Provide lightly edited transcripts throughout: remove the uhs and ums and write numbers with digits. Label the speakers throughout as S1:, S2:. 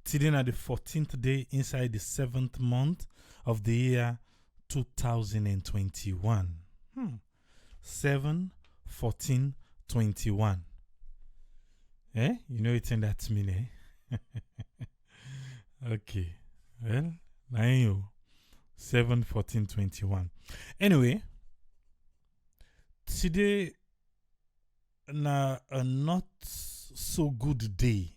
S1: Today na the 14th day inside the 7th month of the year 2021. 7, 14, 21. You know it's in that mean, Okay. Well, now you 7, 14, 21. Anyway, today na a not so good day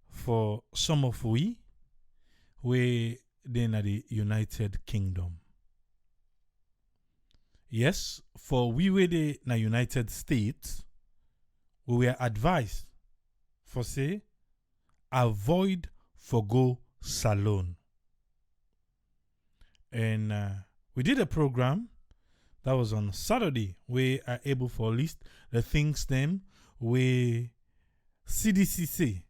S1: for some of we in the United Kingdom. Yes, for we in the United States, we were advised for say avoid for go salon. And we did a program that was on Saturday. We are able to list the things them we CDC say.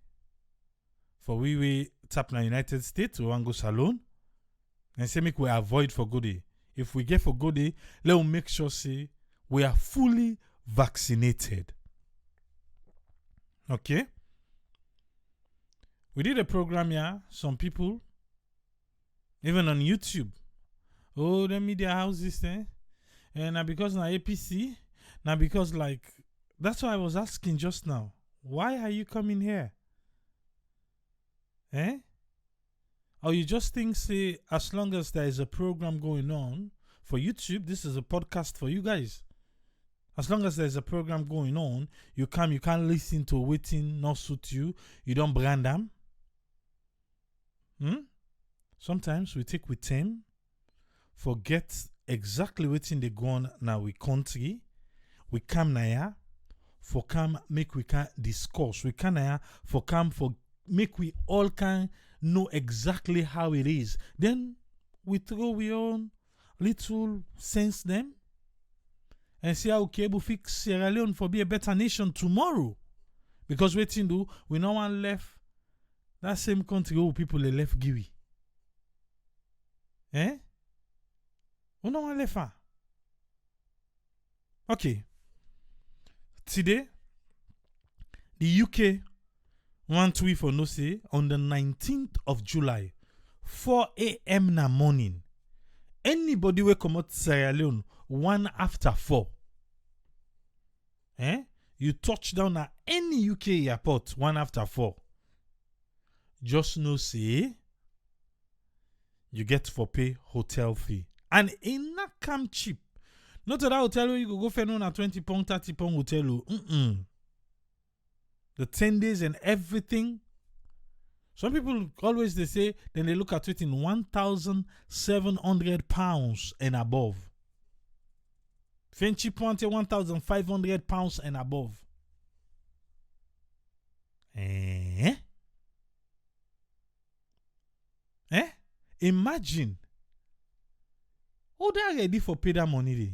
S1: For we tap in the United States, we want go salon. And say make we avoid for good day. If we get for good day, let us make sure say we are fully vaccinated. Okay? We did a program here. Some people, even on YouTube, the media houses, and now because now APC, now because like, that's why I was asking just now, why are you coming here? Or you just think, say, as long as there is a program going on for YouTube, this is a podcast for you guys. As long as there's a program going on, you can't listen to waiting, not suit you. You don't brand them. Sometimes we take with them, forget exactly what they go on now we country. We come now for come make we can discuss. We can now for come for make we all can know exactly how it is. Then we throw we own little sense them and see how we able fix Sierra Leone for be a better nation tomorrow. Because waiting do we no one left that same country where people are left giwi. We no one left her. Okay. Today, the UK want we for no say on the 19th of July, 4 a.m. na morning. Anybody will come out Sierra Leone 1 after 4. You touch down at any UK airport 1 after 4. Just know say you get for pay hotel fee. And in not come cheap. Not that hotel where you go for no na 20 pound, 30 pound hotel. The 10 days and everything. Some people always they say, then they look at it in 1,700 pounds and above. Fenchy Ponte 1,500 pounds and above. Imagine. Who they are ready for pay that money day?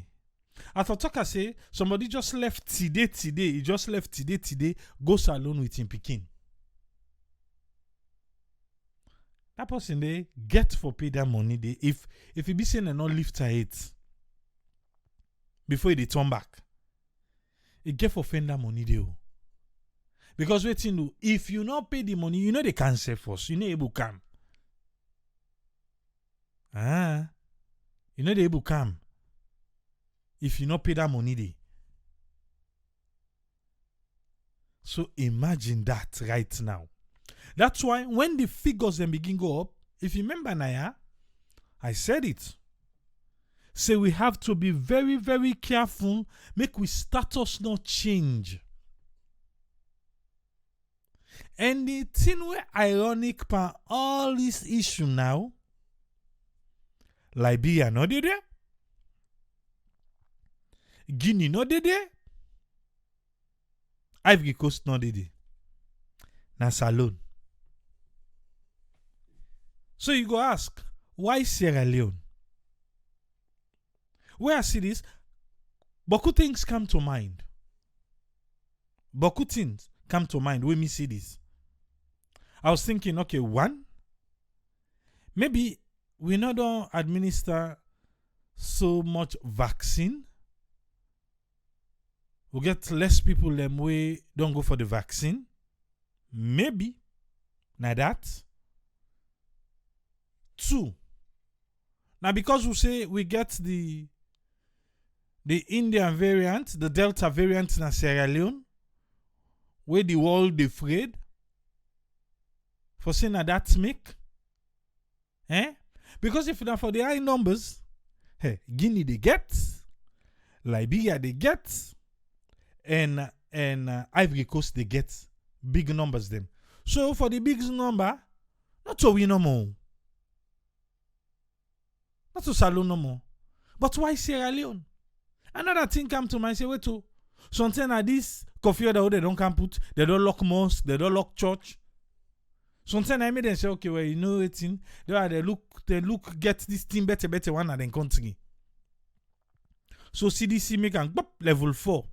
S1: I thought I say somebody just left today. He just left today. Go salon with him picking. That person they get for pay that money day. If he be saying and not lift her it before he turn back, he get for fend that money day. Because waiting do if you not pay the money, you know they cancel first. You know able come. You know they able come. If you not pay that money day. So imagine that right now. That's why when the figures then begin go up, if you remember Naya, I said it. Say we have to be very, very careful, make we status not change. And the thing where ironic pa all this issue now, Liberia no dey there. Guinea no dey there. Ivory Coast no dey there. Na salon. So you go ask, why Sierra Leone? Where I see this, beaucoup things come to mind. Beaucoup things come to mind when me see this. I was thinking, okay, one, maybe we not don't administer so much vaccine. We get less people them way don't go for the vaccine. Maybe. Now that. 2. Now because we say we get the Indian variant, the Delta variant in Sierra Leone, where the world afraid for saying that make. Because if not for the high numbers, Guinea they get, Liberia they get, and Ivory Coast they get big numbers them. So for the big number, not so we no more. Not to Salon no more. But why Sierra Leone? Another thing come to mind, say, wait to. Something like this, coffee or they don't come put, they don't lock mosque, they don't lock church. Sometimes I made them say, okay, well, you know it in. They look, get this thing better one than country. So CDC make an level 4,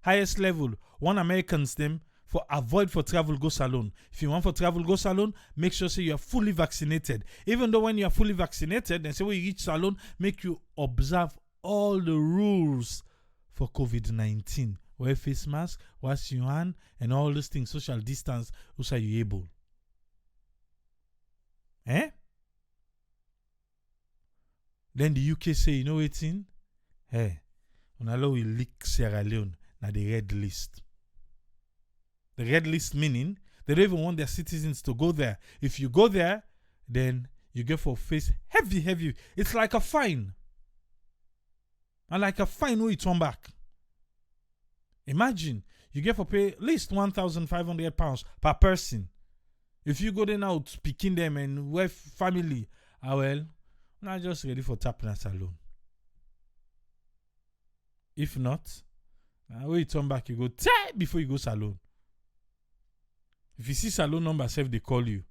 S1: highest level. One Americans them for avoid for travel go salon. If you want for travel go salon, make sure say you are fully vaccinated. Even though when you are fully vaccinated, then say when you reach salon, make you observe all the rules for COVID-19. Wear face mask, wash your hand, and all those things. Social distance, also are you able? Then the UK say, you know what's in? On allow we leak Sierra Leone na the red list. The red list meaning they don't even want their citizens to go there. If you go there, then you get for face heavy. It's like a fine. And like a fine where you turn back. Imagine you get for pay at least £1,500 per person. If you go there now picking them and with family, well, not just ready for tapping a salon. If not, when you turn back, you go before you go salon. If you see salon number self, they call you.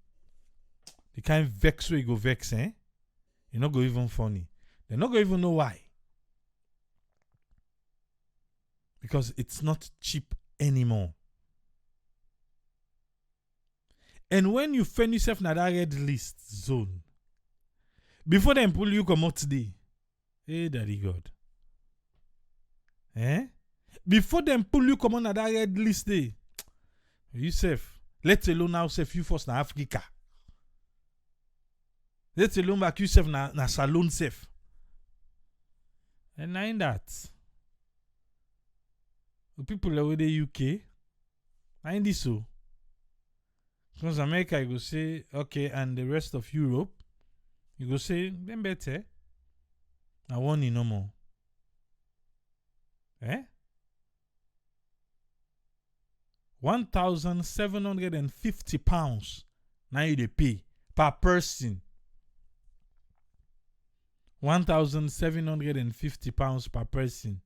S1: They can't vex where you go vex, You're not go even funny. They're not going to even know why. Because it's not cheap anymore. And when you find yourself in that red list zone, before them pull you come out today, hey, Daddy God. Before them pull you come on that red list day, you safe. Let alone now safe you first na Africa. Let alone back you safe na salon safe. And in that, the people over the UK, I this so. Because America, you go say, okay, and the rest of Europe, you go say, them better. I want you no more. £1,750 now you dey pay per person. £1,750 per person.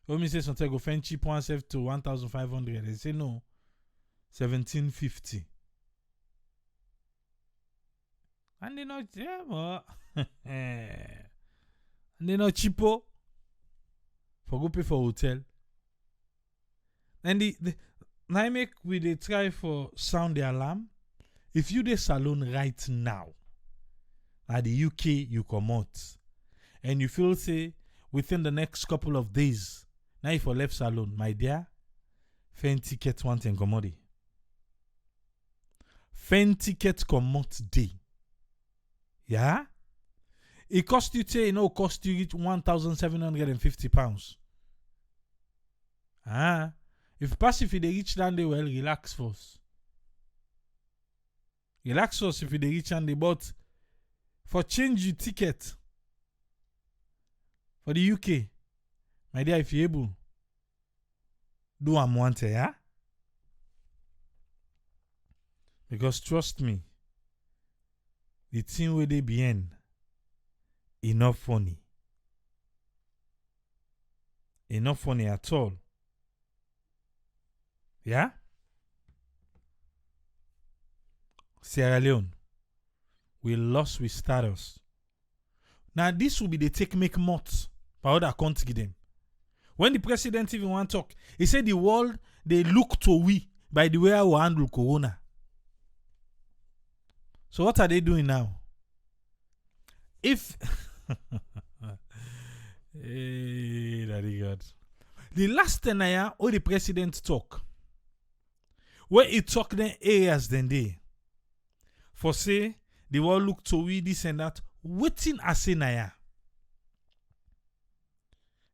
S1: When me say something go find cheap one self to 1,500, they say no, 1,750. And they not and they not cheapo for go pay for hotel. And the now make we they try for sound the alarm. If you dey salon right now, at the UK you come out, and you feel say within the next couple of days, now if you left salon, my dear, fan ticket one thing commodity. Fan ticket come out day. Yeah? It cost you say, cost you £1,750. If they reach down there, well, relax first. Relax first if they reach down there, but for change your ticket for the UK, my dear, if you're able, do what I want, yeah? Because trust me, the thing where they be in, enough funny. Enough funny at all. Yeah? Sierra Leone, we lost with status. Now this will be the make months for other country them. When the president even want to talk, he said the world they look to we by the way I will handle corona. So what are they doing now? If hey, Daddy God. The last time all the president talk, where it talk them areas then they. For say, they will look to we this and that. Waiting I say na ya.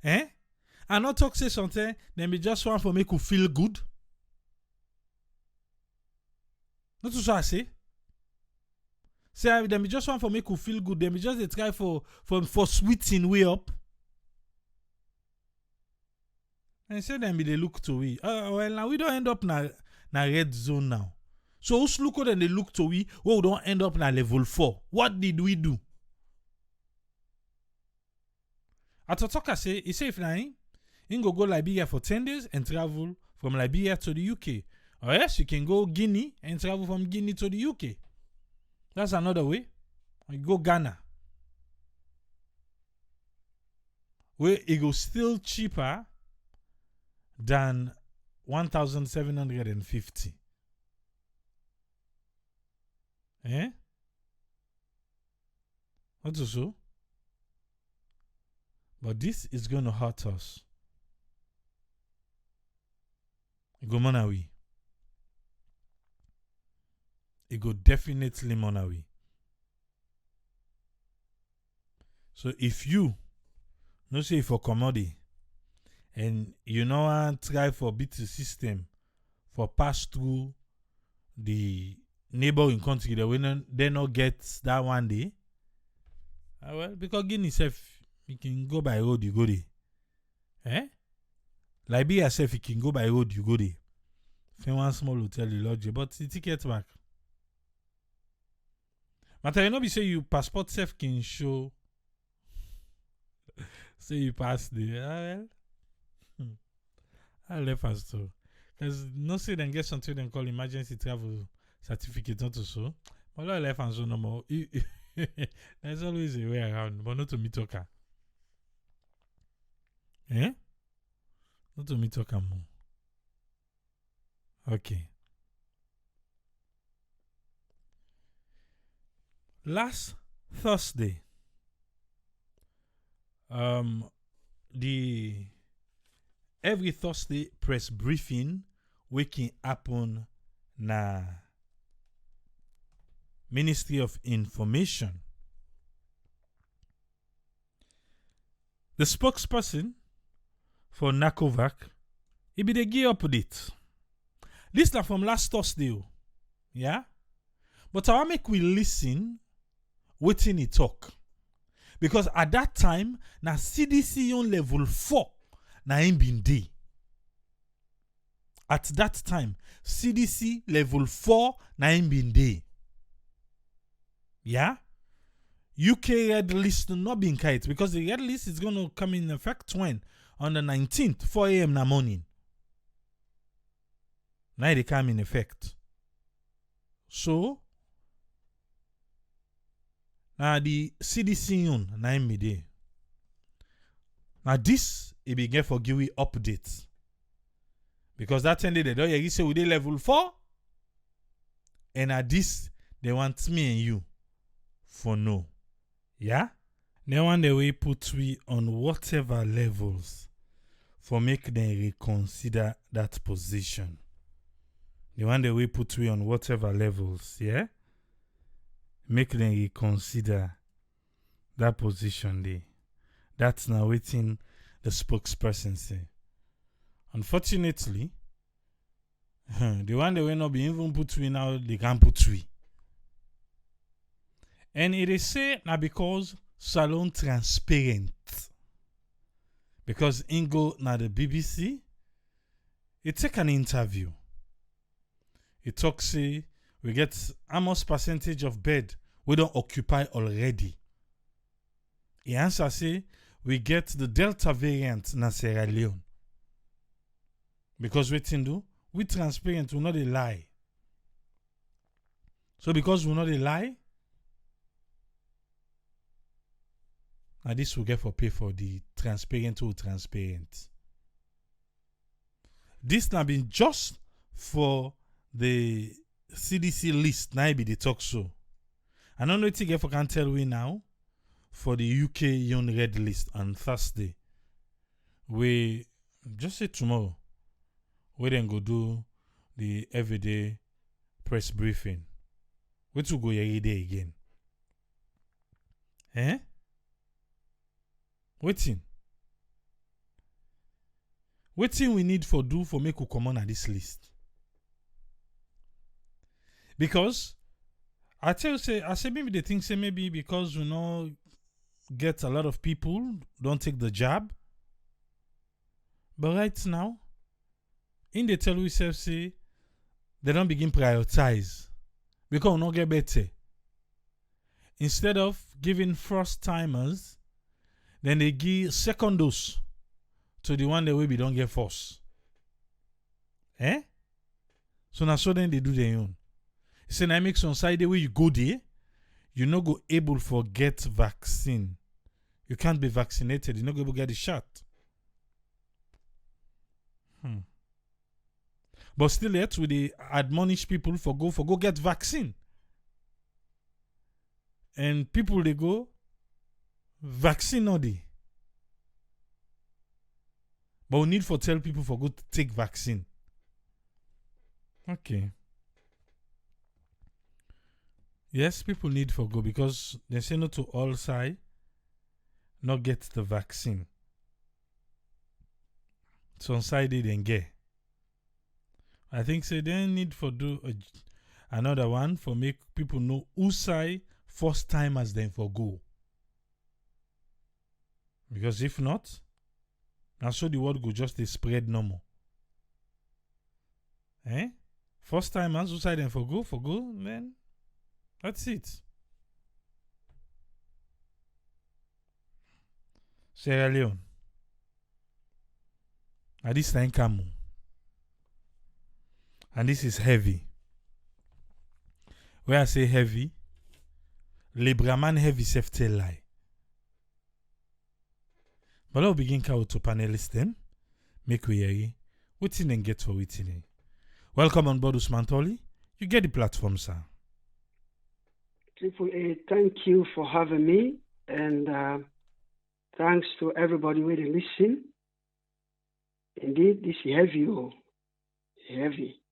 S1: Eh? And not talk say something, then be just want for make you feel good. Not to so I say. Say them be just want for make you feel good. Them be just they try for sweeting way up. And say them be they look to we. Well now we don't end up na red zone now. So who's look then they look to we don't end up na level 4. What did we do? At Totoka say, he say if na him go Liberia for 10 days and travel from Liberia to the UK. Or else you can go Guinea and travel from Guinea to the UK. That's another way. Or you go Ghana. Where it goes still cheaper than 1,750. Eh? What's so? But this is going to hurt us. It go monawi. It go definitely monawi. So if you no say for commodity and you know and try for beat the system for pass through the neighboring country that they not get that one day. Well, because Guinea self you can go by road, you go there. Eh? Liberia self, you can go by road, you go there. Find one small hotel, you lodge, but the ticket back. But I know be say you passport self can show. Say you pass the. I left us too. Because no say then get something then call emergency travel certificate, not to so. But I left and so no more. There's always a way around, but not to me talker. Eh? Not to me talk more. Okay. Last Thursday, the every Thursday press briefing waking happen na Ministry of Information. The spokesperson for NACOVAC, he be the gear update. This is from last Thursday, yeah? But I want make we listen waiting he talk. Because at that time, na CDC on level 4, na him been day. At that time, CDC level 4, na him been day. Yeah? UK red list not being kite because the red list is going to come in effect when? On the 19th, 4 a.m. in the morning. Now they come in effect. So, now the CDC on 9 midday. Now this, it begin for give we updates. Because that time they don't you say we dey level 4. And at this, they want me and you for no. Yeah? They want the way put we on whatever levels for make them reconsider that position. They want the way put we on whatever levels, yeah? Make them reconsider that position there. That's now waiting the spokesperson say. Unfortunately, the one that will not be even put we now, they can't put we. And it is say now because Salon transparent. Because Ingo na the BBC, he take an interview. He talk say we get how much percentage of bed we don't occupy already. He answer say we get the Delta variant na Sierra Leone. Because we do, we transparent, we not a lie. So because we not a lie, and this will get for pay for the transparent or transparent. This now been just for the CDC list. Now be the talk show. I don't know if you can tell we now for the UK Young Red list on Thursday. We just say tomorrow. We then go do the everyday press briefing. Which will go every day again. Eh? Waiting we need for do for make we come on this list. Because I say maybe they think say maybe because get a lot of people don't take the job. But right now, in the tell we say they don't begin prioritize because we not get better. Instead of giving first timers, then they give second dose to the one that we don't get first. Eh? So now then they do their own. It's an make some side where you go there, you're not go able for get vaccine. You can't be vaccinated, you're not able to get the shot. But still yet we they admonish people for go get vaccine. And people they go vaccine or they. But we need for tell people for go to take vaccine. Okay. Yes, people need for go because they say no to all side not get the vaccine. Some side they didn't get. I think say they need for do another one for make people know who side first time as them for go. Because if not, now so the word go just they spread no more. Eh? First time as who side them for go, then that's it. Sierre Leone. And this time come. And this is heavy. When I say heavy, Libraman heavy safety lie. But I'll begin to panelists them. Make we hear what in and get for waiting. Welcome on board Usman Toli. You get the platform, sir.
S2: Triple A, thank you for having me, and thanks to everybody who listen. Indeed, this is heavy, heavy.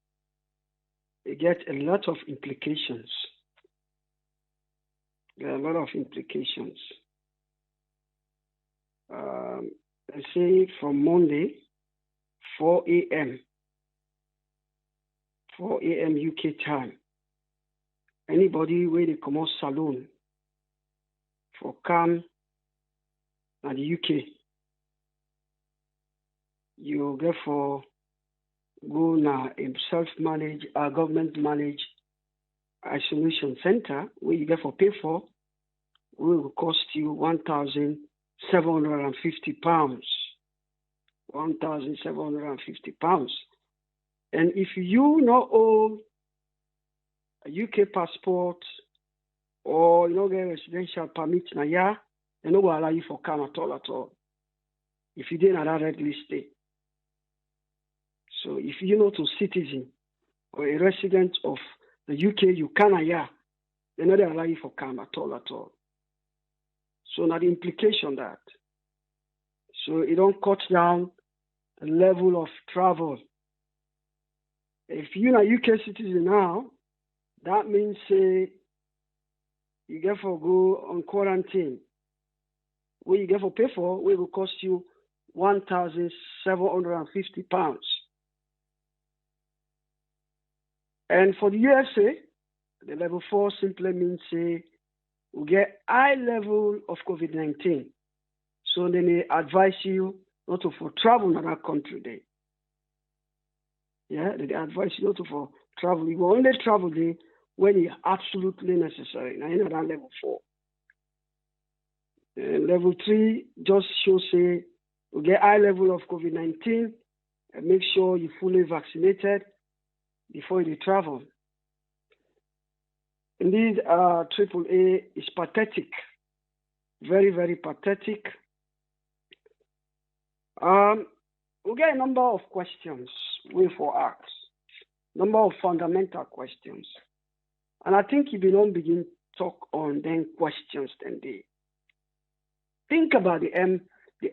S2: It gets a lot of implications. There are a lot of implications. Let's say from Monday, 4 a.m. UK time. Anybody where they come out saloon for come at the UK, you get for go now a self-managed, government-managed isolation center where you get for pay for will cost you £1,750. £1,750. And if you not own a UK passport or you don't get a residential permit now, yeah, they no will allow you for come at all. If you didn't have that red list. So if you're not a citizen or a resident of the UK, you can, yeah, they not allow you for come at all. So now the implication that. So it don't cut down the level of travel. If you're a UK citizen now, that means you get for go on quarantine. What you get for pay for, it will cost you £1,750. And for the USA, the level 4 simply means we get high level of COVID-19. So then they advise you not to for travel in that country there. Yeah, they advise you not to for travel. You will only travel there when it's absolutely necessary. Now you know that level 4. Level 3 just shows you get high level of COVID-19 and make sure you're fully vaccinated before you travel. Indeed, AAA is pathetic. Very, very pathetic. We get a number of questions we for ask. Number of fundamental questions. And I think if you don't begin talk on then questions then they think about the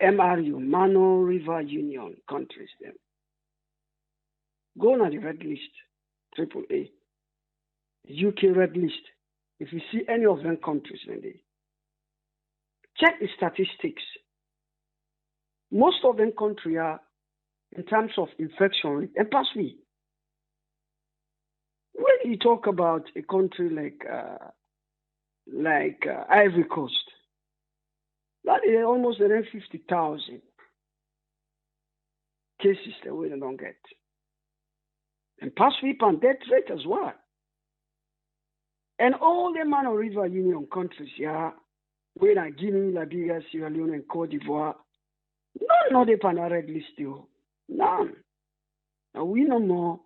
S2: MRU, Mano River Union countries then. go on the red list, triple A, UK red list. If you see any of them countries, then they check the statistics. Most of them countries are, in terms of infection rate, and pass me. When you talk about a country like Ivory Coast, that is almost around 50,000 cases that we don't get. And pass sweep and death rate as well. And all the Man of River Union countries, yeah, where Guinea, Liberia, Sierra Leone, and Cote d'Ivoire, none of them on the red list, though. None. Now we no more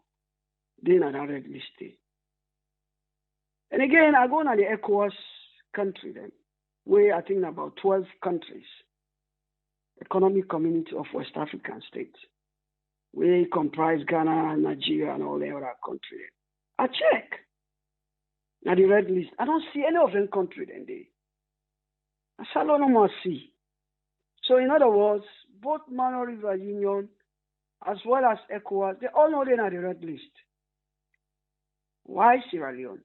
S2: than on the red list. And again, I go on the ECOWAS country then, where I think about 12 countries, Economic Community of West African States, where it comprise Ghana, Nigeria, and all the other countries. I check. Now the red list, I don't see any of them countries then they. I shall no more see. So in other words, both Man of River Union as well as ECOWAS, they all know they're on the red list. Why Sierra Leone?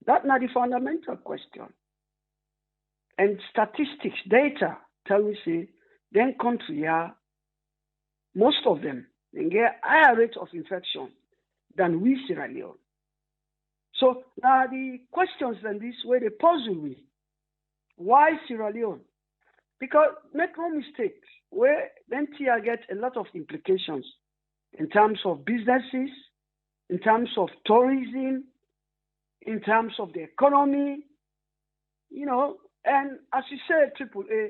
S2: That's not the fundamental question. And statistics, data tell me, say, then country are, most of them, they get higher rate of infection than we Sierra Leone. So now the questions then this way they puzzle me. Why Sierra Leone? Because make no mistake, where then TR get a lot of implications in terms of businesses, in terms of tourism, in terms of the economy, you know, and as you said, AAA,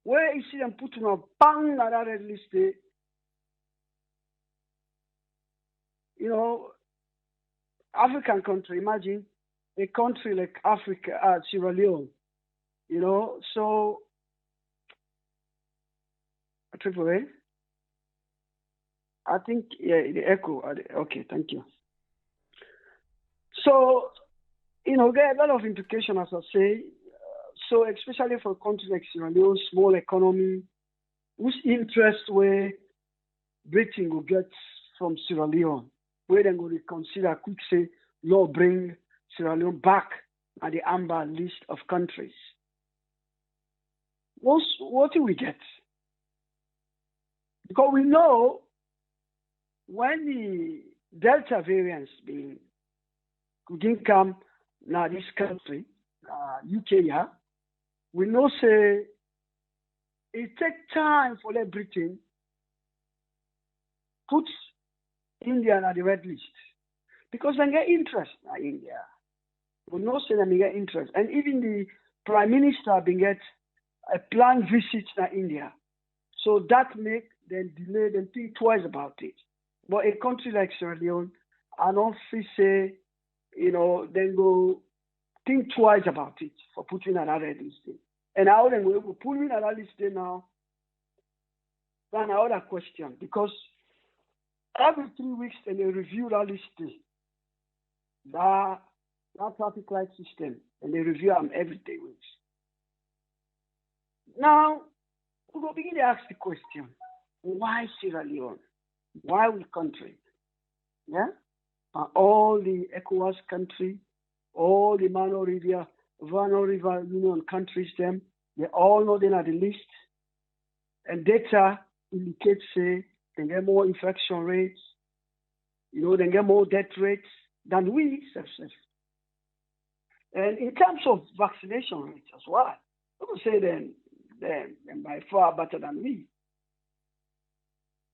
S2: where you see them put on a bang at that red list, you know, African country, imagine a country like Africa, Sierra Leone, you know, so AAA, I think, yeah, the echo, okay, thank you. So, you know, there are a lot of implications, as I say. So, especially for countries like Sierra Leone, small economy, whose interest where Britain will get from Sierra Leone, where they're going to consider, could say, law bring Sierra Leone back at the amber list of countries. What do we get? Because we know when the Delta variants could come now this country, UK, yeah, we know say it takes time for let Britain put India on the red list because they get interest in India. We know say they get interest, and even the Prime Minister been get a planned visit to India, so that make them delay them think twice about it. But a country like Sierra Leone, I don't feel say, you know, then go think twice about it for putting on that red list. And how then we will put in on that list now, that's another question, because every 3 weeks then they review that list, that traffic light system, and they review them every 3 weeks. Now, we will begin to ask the question, why Sierra Leone? Why we country? Yeah? All the ECOWAS country, all the Man of River Union countries, them, they all know they're on the list. And data indicates, say, they get more infection rates, you know, they get more death rates than we, and in terms of vaccination rates as well, I would say they're by far better than we.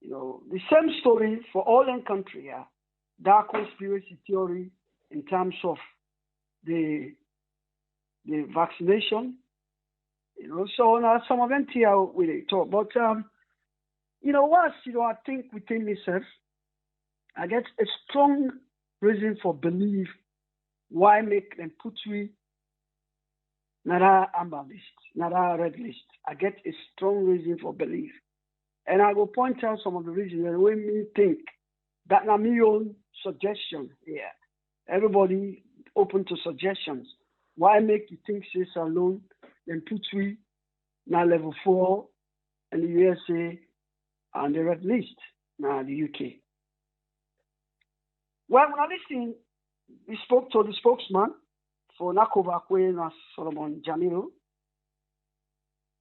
S2: You know, the same story for all in country, yeah. Dark conspiracy theory in terms of the vaccination, you know. So now some of them here we talk, but you know what? You know, I think within myself, I get a strong reason for belief why make them put we not a amber list, not a red list. I get a strong reason for belief, and I will point out some of the reasons that make me think that na my own suggestion here. Everybody open to suggestions. Why make you think this alone, then put we now level 4 in the USA and the red list, now the UK. Well, when I listened, we spoke to the spokesman for Nakova Queen as Solomon Jamiru.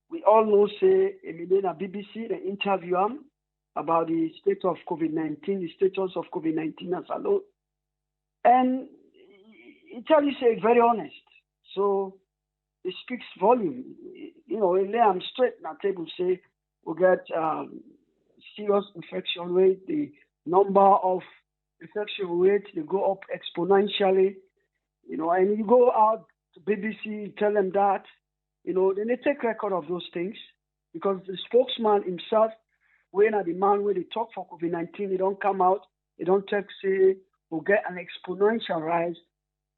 S2: We all know, say, Emilena BBC, they interview him about the state of COVID-19, the status of COVID-19 as a law. And he tell you, say, very honest. So it speaks volume. You know, lay them straight on the table, say, we get serious infection rate, the number of infection rate, they go up exponentially, you know, and you go out to BBC, tell them that, you know, then they take record of those things because the spokesman himself, when at the man where they talk for COVID-19, they don't come out, they don't take, say, we'll get an exponential rise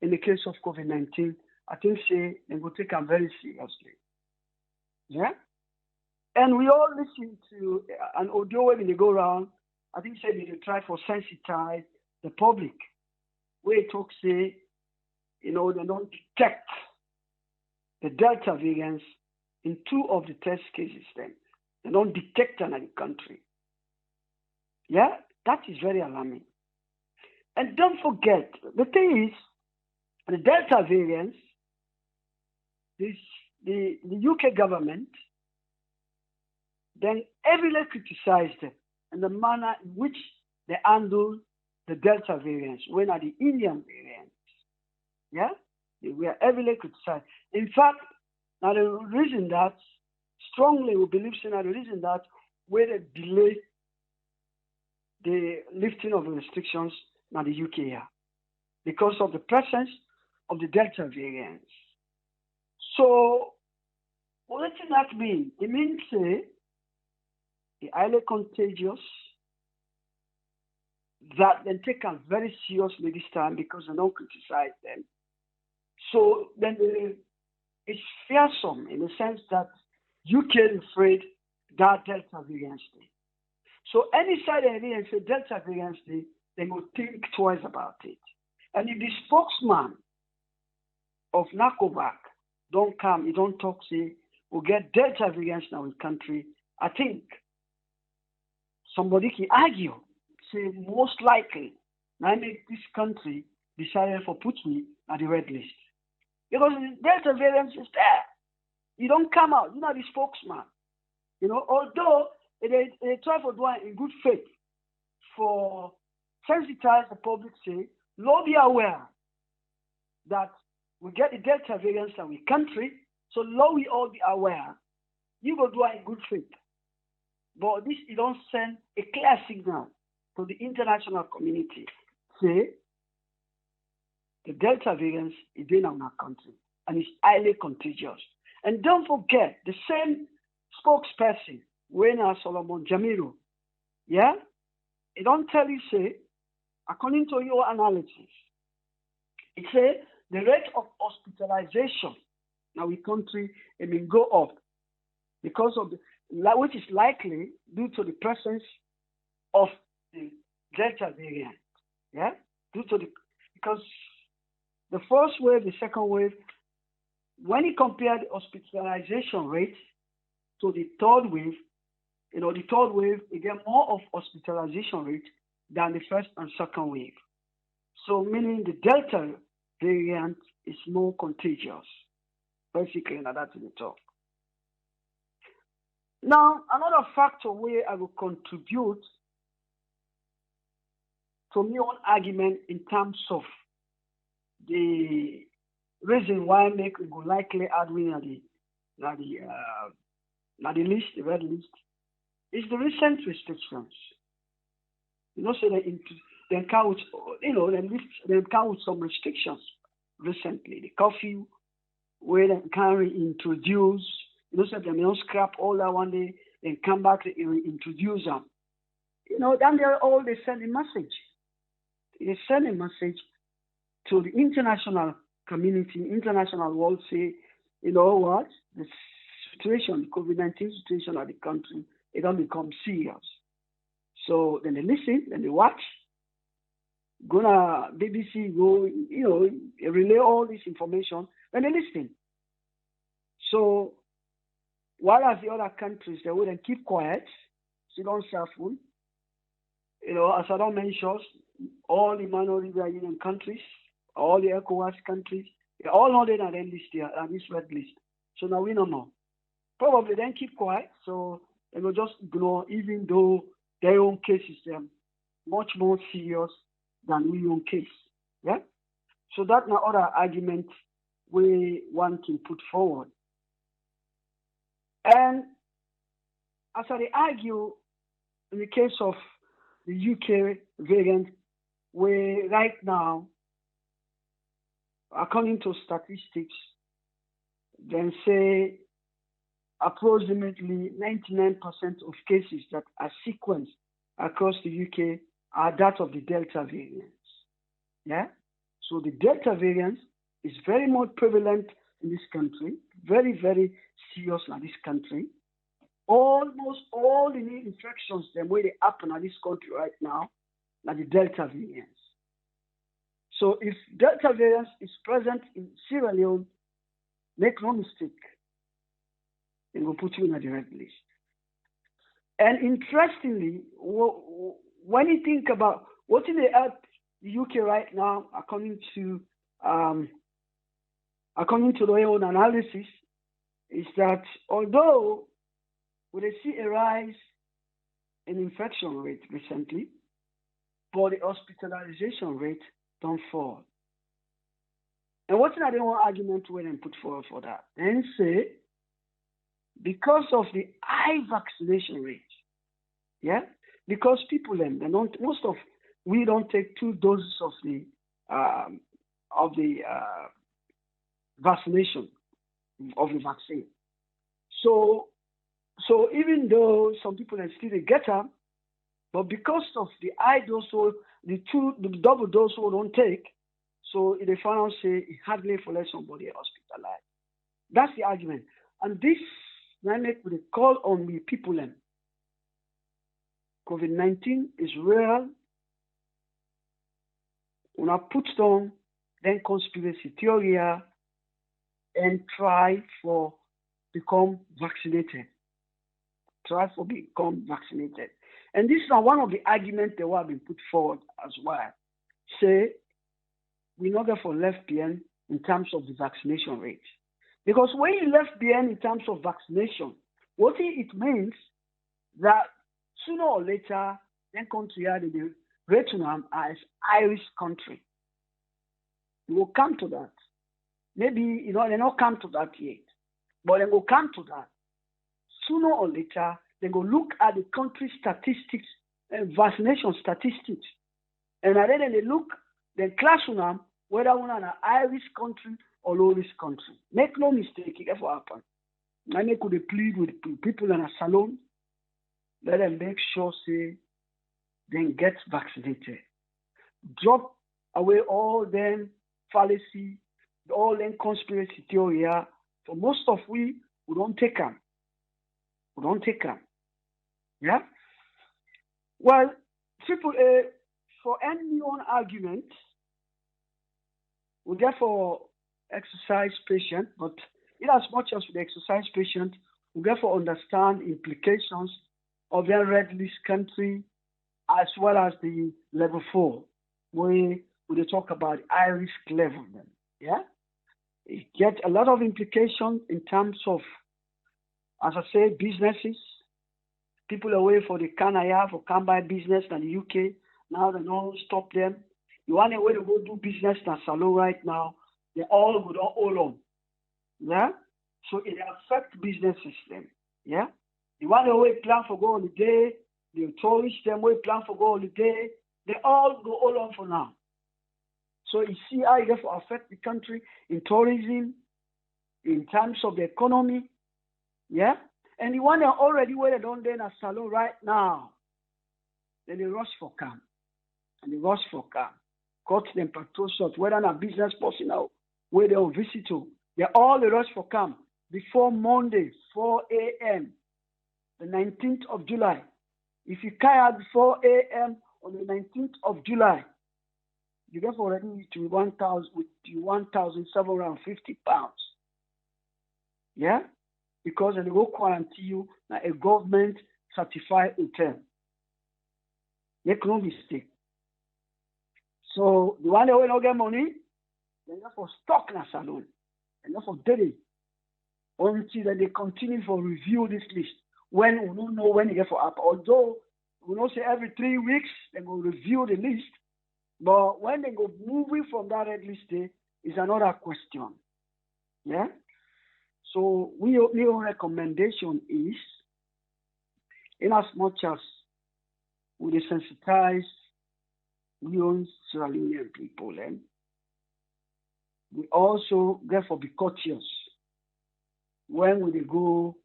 S2: in the case of COVID-19. I think, say, they will take them very seriously. Yeah? And we all listen to an audio when they go around, I think, say, they try for sensitize the public. Where it talks, say, you know, they don't detect the Delta variants in 2 of the test cases then. They don't detect them in the country. Yeah, that is very alarming. And don't forget, the thing is, the Delta variants, the UK government then heavily criticized them and the manner in which they handle the Delta variants when are the Indian variants. Yeah? They were heavily criticized. In fact, now the reason that strongly we believe in the reason that where they delay the lifting of the restrictions now the UK here because of the presence of the Delta variants. So what does that mean? It means the highly contagious that they take them very seriously this time because they don't criticize them. So then it's fearsome in the sense that UK is afraid that Delta variant. So any side and say Delta variant, they will think twice about it. And if the spokesman of NACOVAC don't come, he don't talk, say, we'll get Delta variants now in the country, I think somebody can argue, say, most likely, now make this country decided for put me at the red list. Because the Delta variant is there. You don't come out, you're not the spokesman. You know, although they try for doing in good faith for sensitize the public, say, no be aware that we get the Delta variants in the country, so now we all be aware. You go do it in good faith. But this, you don't send a clear signal to the international community. Say, the Delta variant is in our country and it's highly contagious. And don't forget, the same spokesperson, when Solomon Jamiru, yeah, he don't tell you, say, according to your analysis, it says the rate of hospitalization in our country will go up because of which is likely due to the presence of the Delta variant. Yeah, because the first wave, the second wave, when you compare the hospitalization rate to the third wave, you know, the third wave, you get more of hospitalization rate than the first and second wave. So meaning the Delta variant is more contagious. Basically, now that's the talk. Now, another factor where I will contribute to my own argument in terms of the reason why make we go likely add me at the list, the red list, is the recent restrictions. You know, so they come with, you know, they come with some restrictions recently. The curfew, where they can reintroduce, you know, so they don't scrap all that one day, then come back to reintroduce them. You know, then they send a message. They send a message to the international community, international world, say, you know what, the situation, the COVID-19 situation of the country, it don't become serious. So then they listen, then they watch. Gonna BBC go, you know, relay all this information, and they listen. So while as the other countries, they wouldn't keep quiet, sit on cell phone, As I don't mention, all the minor river union countries, all the ECOWAS countries, they all know they're on list here, on this red list. So now we don't know. Probably then keep quiet, so they will just ignore, even though their own case is much more serious than we own case. Yeah? So that's another argument we want to put forward. And as I argue, in the case of the UK variant, we right now, according to statistics, then say approximately 99% of cases that are sequenced across the UK are that of the Delta variant. Yeah? So the Delta variant is very much prevalent in this country, very, very serious in this country. Almost all the new infections, the way they happen in this country right now, are the Delta variants. So if Delta variant is present in Sierra Leone, make no mistake, they will put you in the red list. And interestingly, when you think about what in the UK right now, according to their own analysis, is that although we see a rise in infection rate recently, but the hospitalization rate don't fall. And what's another argument when they put forward for that? And say, because of the high vaccination rate, yeah, because people we don't take 2 doses of the vaccination of the vaccine. So even though some people are still get them, but because of the high dose, the double dose we don't take, so the final say it hardly for let somebody hospitalized. That's the argument. And this I make with a call on the people and COVID-19 is real. When I put down then conspiracy theory and try for become vaccinated. Try for become vaccinated. And this is one of the arguments that have been put forward as well. Say, we're not going for left behind in terms of the vaccination rate. Because when you left behind in terms of vaccination, what it means that sooner or later, then country are the Vietnam as Irish country. We will come to that. Maybe, they not come to that yet. But they will come to that. Sooner or later, they go look at the country statistics and vaccination statistics. And then they look, they class them whether one an Irish country or low-risk country. Make no mistake, it ever happen. I could plead with people in a salon, let them make sure, say, they get vaccinated. Drop away all them fallacy, all them conspiracy theory. For most of we don't take them. We don't take them. Yeah? Well, AAA, for any one argument, we therefore exercise patience, but in as much as we exercise patience, we therefore understand implications of the red list country as well as the level 4, where we talk about high risk level. Then, yeah? It gets a lot of implications in terms of, as I say, businesses. People away for the can buy business in the UK. Now they don't stop them. You want a way to go do business in salon right now, they all would hold on. Yeah? So it affects business system. Yeah? You want a way plan for go holiday, the tourist them way plan for go holiday, they all go hold on for now. So you see how it therefore affect the country in tourism, in terms of the economy. Yeah? And the one that already where they don't do in a salon right now, then they rush for camp. And they rush for camp. Cut them patrol shots, whether a business person now, where they on visit to, they all the rush for camp before Monday, 4 a.m., the 19th of July. If you carry out before 4 a.m. on the 19th of July, you get already to 1,750 pounds. Yeah? Because they go quarantine you at a government certified hotel. Make no mistake. So the one that will not get money, they go for stock na salon. They go for daily. Until then they continue for review this list. When we don't know when they get for up. Although we don't say every 3 weeks they go review the list. But when they go moving from that red list is another question. Yeah? So our recommendation is, in as much as we desensitize Sierra Leonean people, we also therefore be cautious when we go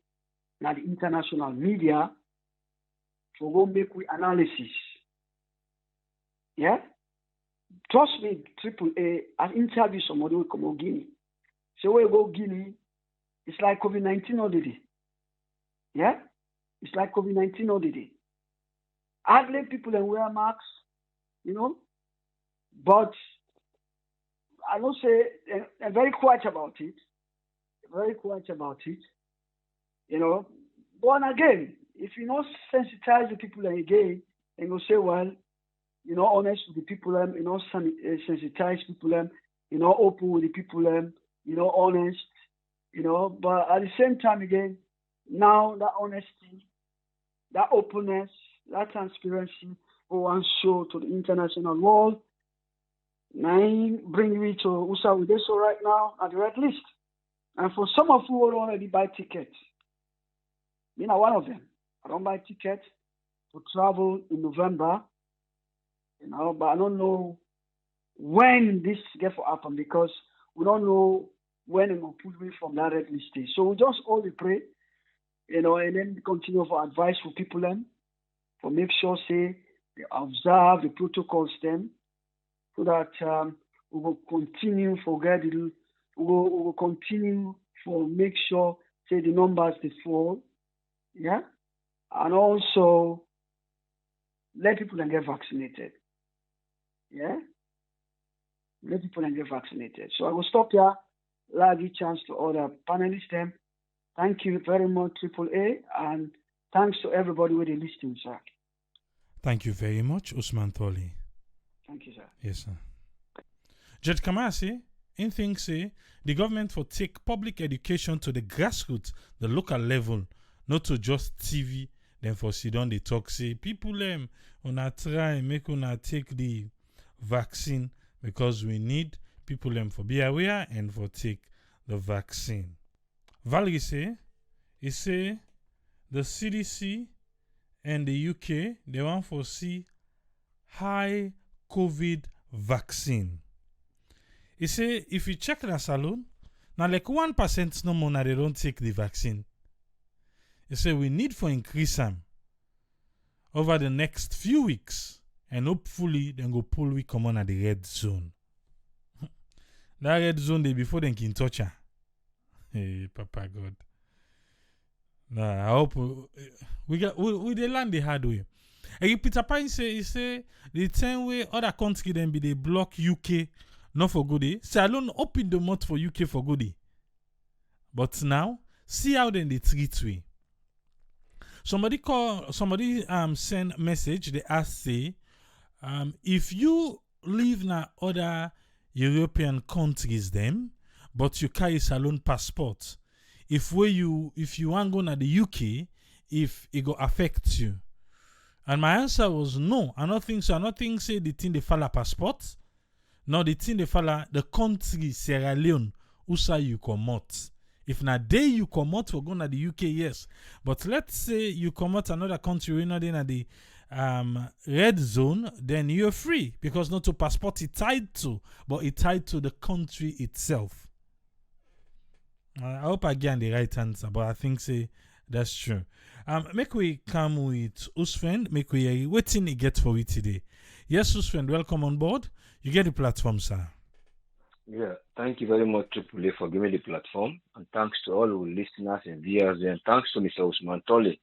S2: na the international media for go make we analysis. Yeah? Trust me, AAA, I interview somebody who come out Guinea. So we go Guinea, it's like COVID-19 all the day. Yeah? It's like COVID-19 all the day. Hardly people and wear masks, but I don't say they're very quiet about it. Very quiet about it. But again, if you not sensitize the people again, and you say, well, honest with the people, sensitize people, open with the people, honest, but at the same time again, now that honesty, that openness, that transparency, we want to show to the international world, now bring me to USA with this right now at the red list. And for some of you who already buy tickets, me not one of them. I don't buy tickets to travel in November, but I don't know when this get to happen because we don't know when it will put me from that red list. So we just only pray, and then continue for advice for people for make sure say they observe the protocols so that we will continue we will continue for make sure say the numbers they fall, yeah, and also let people get vaccinated, yeah, let people get vaccinated. So I will stop here. Give a chance to other panelists. Thank you very much, AAA, and thanks to everybody with the listening, sir.
S1: Thank you very much, Usman Tholi.
S2: Thank you, sir.
S1: Yes, sir. Judge Kamasi, in things say the government for take public education to the grassroots, the local level, not to just TV, then for sit down they talk, say people una try make una take the vaccine because we need people for be aware and for take the vaccine. Valerie say, he say the CDC and the UK, they want for see high COVID vaccine. He say if you check the salon, now like 1% no more they don't take the vaccine. He say we need for increase them over the next few weeks and hopefully then go pull we come on at the red zone. That red zone they before they can touch her. Hey, Papa God. Nah, I hope we they land the hard way. And Peter Pine he say the same way other countries then be they block UK not for goodie. Say alone open the mouth for UK for goodie. But now see how then they treat we. Somebody send message. They ask say, if you live in other European countries, them, but you carry salon passport, if you want go to the UK, if it go affect you, and my answer was no. I don't think so. I don't think say the thing they follow passport. No, the thing they follow the country Sierra Leone. USA you come out. If not day you come out for going to the UK, yes. But let's say you come out another country, we're not in the red zone, then you're free because not to passport it tied to, but it tied to the country itself. I hope I get the right answer, but I think say that's true. Make we come with Usfriend, make we waiting it get for we today. Yes, Usfriend, welcome on board. You get the platform, sir.
S3: Yeah, thank you very much, AAA, for giving the platform, and thanks to all our listeners and viewers, and thanks to Mr. Usman Tholi.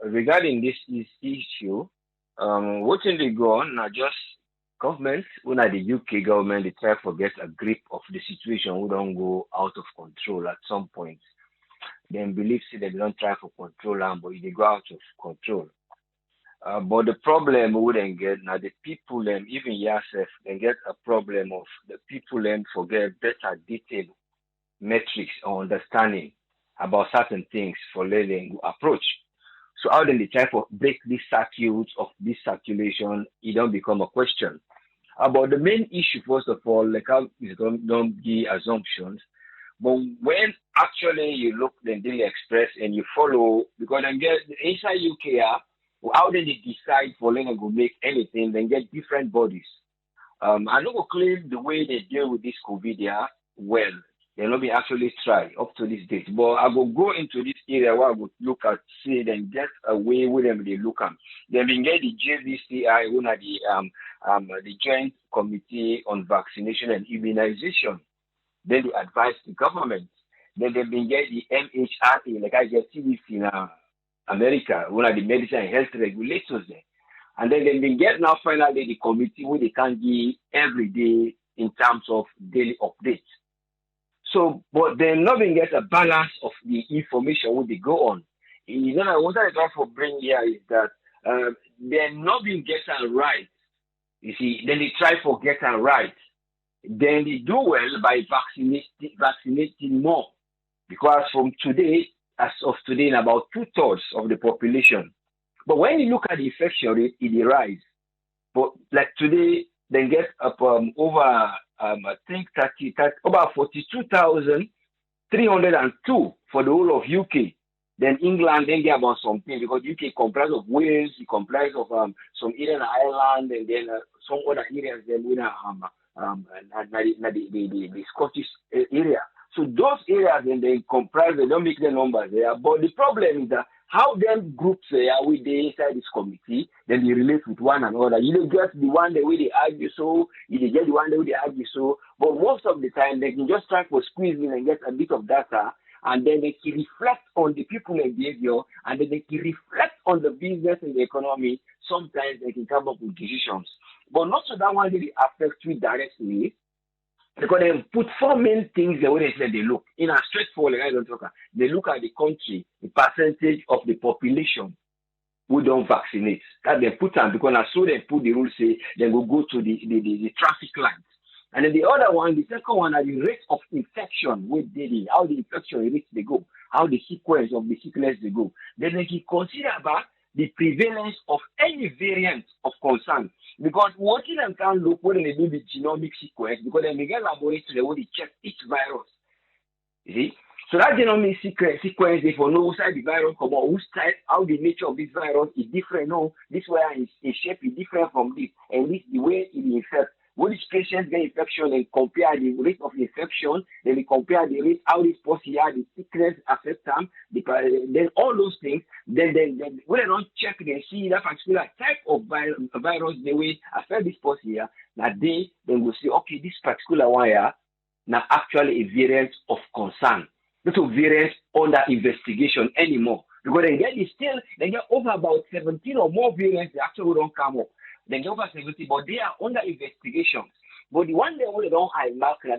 S3: Regarding this issue, what in they go on now? Just government, when the UK government, they try to get a grip of the situation. We don't go out of control at some point. Then believe say they don't try for control, but they go out of control. But the problem we wouldn't get now the people even yourself then get a problem of the people forget better detail metrics or understanding about certain things for learning approach. So how then they try to break this circuit of this circulation, it don't become a question. About the main issue, first of all, like how is don't be assumptions. But when actually you look the Daily Express and you follow, because then get inside UK, how then they decide for them to make anything, then get different bodies. I don't claim the way they deal with this COVID well. They not be actually try up to this date. But I will go into this area where I would look at see then get away with them they look at. Then we get the JVCI, one of the Joint Committee on Vaccination and Immunization. Then they advise the government. Then they been get the MHRA, like I get CDC in America, one of the medicine and health regulators there. And then they been get now finally the committee where they can give every day in terms of daily updates. So, but they're not going to get a balance of the information when they go on. You know, what I try to bring here is that they're not being getting right. You see, then they try for getting right. Then they do well by vaccinating more. Because from today, as of today, in about 2/3 of the population. But when you look at the infection rate, it rise. But like today, they get up over I think over 42,302 for the whole of UK. Then England then get about something because UK comprises of Wales, it comprises of some area in Ireland, and then some other areas then in the Scottish area. So those areas then they comprise, they don't make the numbers there. But the problem is that how them groups are with the inside this committee, then they relate with one another. You don't get the one the way they argue so, you don't get the one the way they argue so. But most of the time they can just try to squeeze in and get a bit of data, and then they can reflect on the people and behavior, and then they can reflect on the business and the economy. Sometimes they can come up with decisions. But not so that one really affects you directly. Because they put four main things the way they said they look. In a straightforward, I don't talk. They look at the country, the percentage of the population who don't vaccinate. That they put them because as soon as they put the rules, say they will go to the traffic lights. And then the other one, the second one, are the rate of infection with daily, how the infection rates they go, how the sequence of the sickness they go. Then they can consider about the prevalence of any variant of concern. Because what you can look when they do the genomic sequence, because they get laboratory where they check each virus. You see? So that genomic sequence, they for know side the virus come out, whose type, how the nature of this virus is different. No, this way its shape is different from this, and this the way it infects. When these patients get infection and compare the rate of infection, then we compare the rate, how this person had the sickness affect them, then all those things, then when they don't check, they see that particular type of virus, the way affect this person here, now they then will say, okay, this particular one here, now actually a variant of concern. Not a variant under investigation anymore. Because they get over about 17 or more variants that actually don't come up. They get over 70, but they are under investigation. But the one they only don't high mark the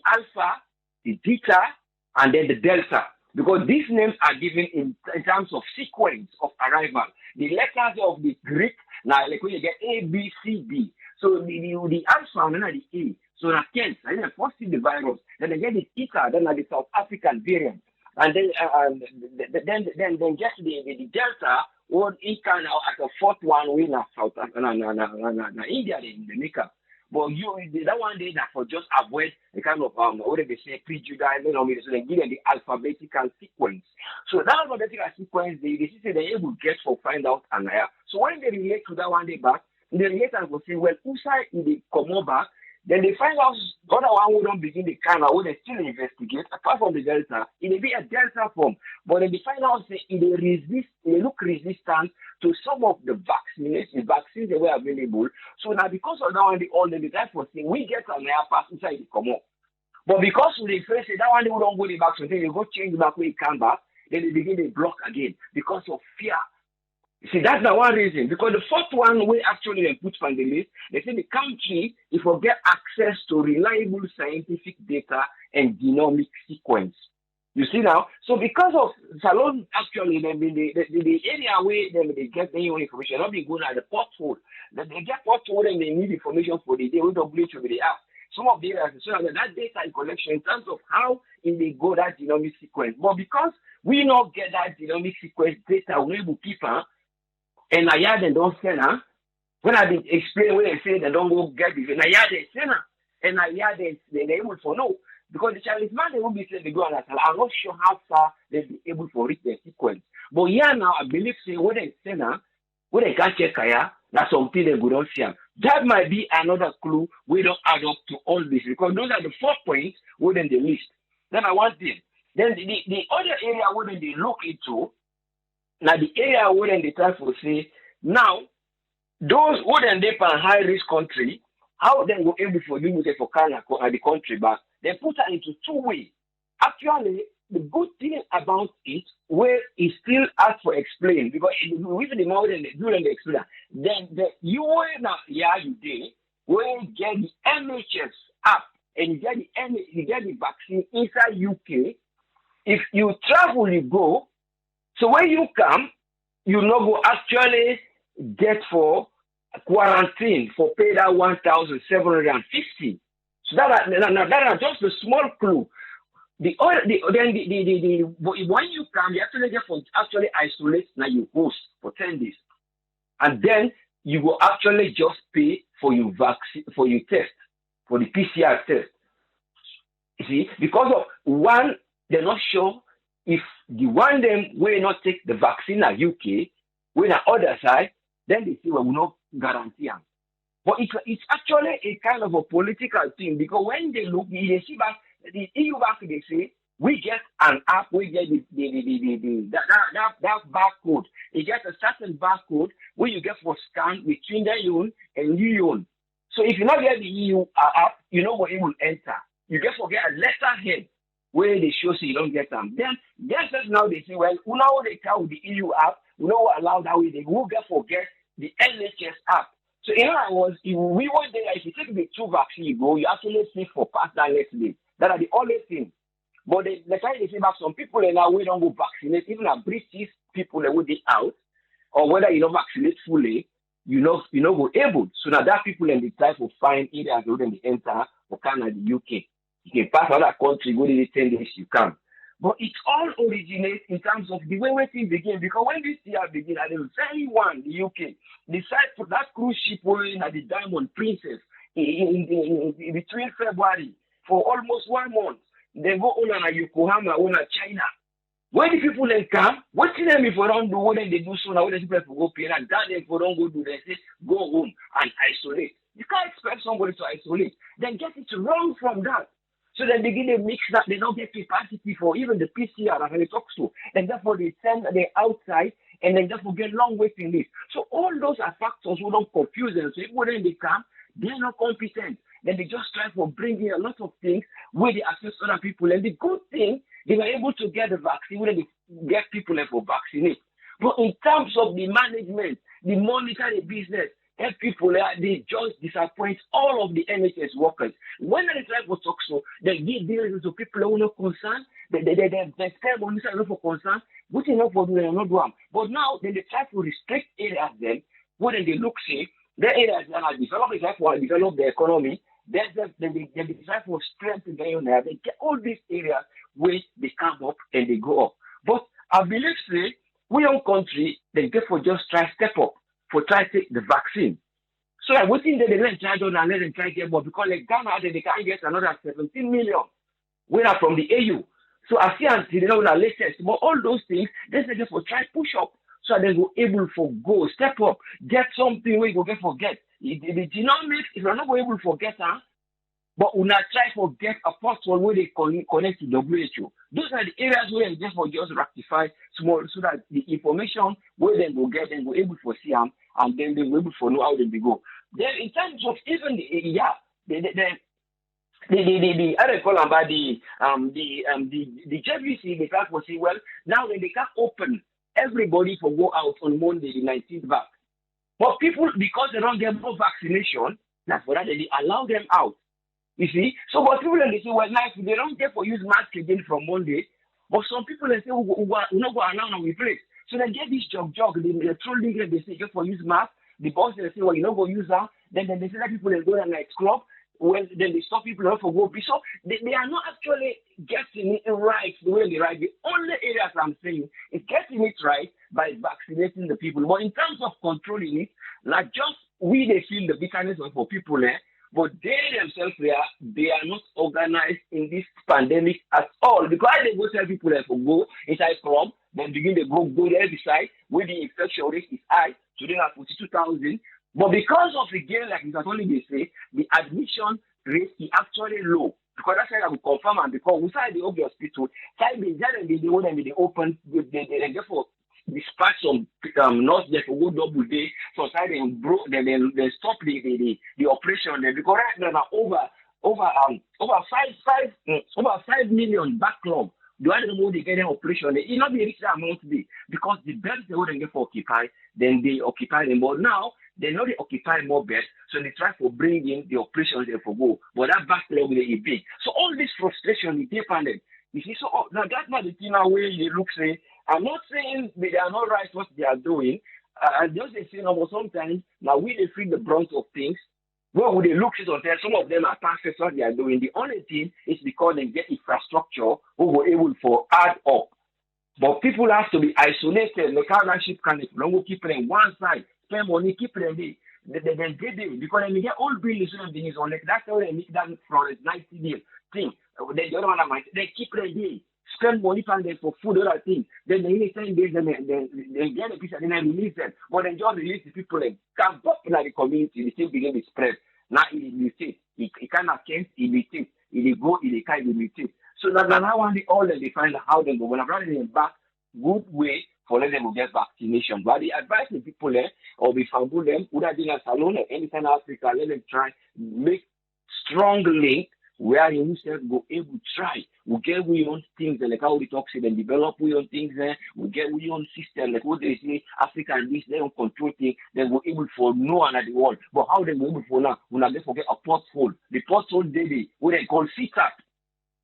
S3: alpha, the beta, and then the delta. Because these names are given in terms of sequence of arrival. The letters of the Greek, now like when you get A, B, C, D. So the alpha and then the A. So that's 10. And then first see the virus. Then they get the theta, then the South African variant. And then get the delta, or it can at a fourth one win South India in the makeup. But that one day that for just avoid the kind of what they say prejudice, so they give them the alphabetical sequence. So that alphabetical sequence they say they're able to get for find out and so when they relate to that one day back, the later will say, well, Usai in the come back. Then they find out the other one who don't begin the camera, who they still investigate, apart from the delta, it may be a delta form. But then they find out say they look resistant to some of the vaccines that were available. So now because of that one, the type of thing, we get an air pass inside the come up. But because they first say that one they don't go the back, so they go change back when it come back, then they begin to block again because of fear. You see, that's the one reason. Because the fourth one, we actually they put on the list, they say the country, if we get access to reliable scientific data and genomic sequence. You see now? So because of Salon, actually, the area where they get their own information, not be going at the porthole. They get porthole and they need information for the day with WHO with the app. Some of the areas, so that data in collection in terms of how in they go that genomic sequence. But because we not get that genomic sequence data, we will keep her, and I had them don't send her. When I did explain when they say they don't go get it, and I had they send her, and I had they're able to know. Because the Chinese man, they will be saying they go and I'm not sure how far they'll be able to reach their sequence. But here now, I believe, say, when they send her, when they can't check her, that's something they go don't see her. That might be another clue we don't add up to all this, because those are the 4 points within the list. Then I want them. Then the other area where they look into, now the area where they try to say, now, those who then they are high risk country, how they go able for you to for Canada at the country back, they put her into 2 ways. Actually, the good thing about it, where it still has to explain, because with the more than during the explain, then you will now, yeah, you did, where you get the NHS app and you get the vaccine inside UK. If you travel, you go. So when you come, you not go actually get for quarantine for pay that 1,750. So that are just a small clue. When you come, you actually get for actually isolate now you host for 10 days, and then you will actually just pay for your vaccine, for your test, for the PCR test. You see, because of one, they're not sure if the one them will not take the vaccine at UK, when the other side, then they say, well, we not guarantee them. But it's actually a kind of a political thing, because when they look, they see back the EU back, they say we get an app, we get that barcode. You get a certain barcode where you get for scan between the EU and EU. So if you not get the EU app, you know what it will enter. You get forget a letterhead where they show so you don't get them. Then guess now they say, well, we know they come with the EU app, we know what allow that way they will get forget the NHS app. So in other words, if we were there, if you take the 2 vaccines, you actually see for past that next day. That are the only thing. But the time they say back, some people in our way don't go vaccinate, even a British people that would be out, or whether you don't vaccinate fully, you know go able. So now that people in the try to find areas where they enter for Canada, the UK. You can pass other country, go to the 10 days you can. But it all originates in terms of the way things begin. Because when this year begin, at the very one, the UK, decide for that cruise ship going at the Diamond Princess in between February for almost 1 month. They go on a Yokohama, on a China. When the people then come, what do them if we don't do what they do so now, when the people go pay and that if we don't go do, they say go home and isolate. You can't expect somebody to isolate. Then get it wrong from that. So then they begin to mix that, they don't get capacity for even the PCR that they talk to. And therefore they send the outside and then therefore get long waiting list. So all those are factors who don't confuse them. So even when they come, they're not competent. Then they just try to bring in a lot of things where they access other people. And the good thing, they were able to get the vaccine where they get people for vaccinate. But in terms of the management, the monetary business, help people, they just disappoint all of the NHS workers. When they try to talk so, they give deals to people who are not concerned. They spend money for concern, which is not for them, they not do them. But now they try to restrict areas then, where they look say, the areas that are developed, they try to develop the economy, then they try to strengthen the area. They get all these areas where they come up and they go up. But I believe, say, we young country, they therefore just try step up for try to take the vaccine. So I would think that they let try down and let them try get more, because like Ghana, they can't get another 17 million. We are from the AU. So I see until they know the latest. But all those things, they say for try push up so they go able for go, step up, get something where you go get forget. The genomics, if you're not able to forget, but we not try to get a portal where they connect to WHO. Those are the areas where they therefore just rectify small so that the information where they go get, they go able to see them, and then they will able to know how they go. Then in terms of even the other call about the JVC, they can't say, well, now when they can't open everybody for go out on Monday the 19th back. But people, because they don't get no vaccination, that's for that they allow them out. You see? So what people they say, well, now if they don't get for use mask again from Monday, But some people they say we not go around and we place. So they get this jog, they throw legal, they say just for use mask. The boss they say, well, you not go use that. Then they say that people they go to the night club. Well, then they stop people not for go. So they are not actually getting it right the way they right. The only areas I'm saying is getting it right by vaccinating the people. But in terms of controlling it, like just we they feel the bitterness for people there, but they themselves they are not organized in this pandemic at all. Because they go tell people that for go inside club, then begin to go there decide where the infection rate is high, today at 42,000. But because of again, like it's only they say, the admission rate is actually low. Because that's why I will confirm and because we started the obvious hospital, side they open, they therefore dispatch some nurse there for go double day, so side they broke, then they stop the operation there because right now over 5 million backlog. Do I know they get an operation? It not be reach that amount today because the beds they wouldn't get for occupy, then they occupy them. But now they know they occupy more beds, so they try to bring in the operations there for go. But that backlog is big. So all this frustration is dependent. You see, so now that's not the thing now where you look say. I'm not saying they are not right what they are doing. I just say no, but sometimes now we they feel the brunt of things. Where would they look at hotel? Some of them are perfect what they are doing. The only thing is because they get infrastructure who were able to add up. But people have to be isolated. The partnership can don't keep them one side, spend money, keep them there. They get there because they get all buildings and things on it. That's how they make that for a 90 day thing. Then the other one they keep them there. Spend money on them for food, other things. Then the next 10 days, they get a piece and then they release them. But then just release the people and come up in the community, the thing begin to spread. Now it mutate. It cannot change, it mutate. It go, it can't mutate. So now one day all they find out how they go. When I brought them back, good way for let them get vaccination. But the advice the people there or be famble them, would have been a salon or anytime in Africa, let them try make strong link where you yourself go able to try. We get we own things like how we talk say and develop we own things there. We get we own system like what they say Africa and this they don't control things. Then we're able for no one at the world. But how they able for now? We not just forget a porthole. The porthole daily what they call CTAP.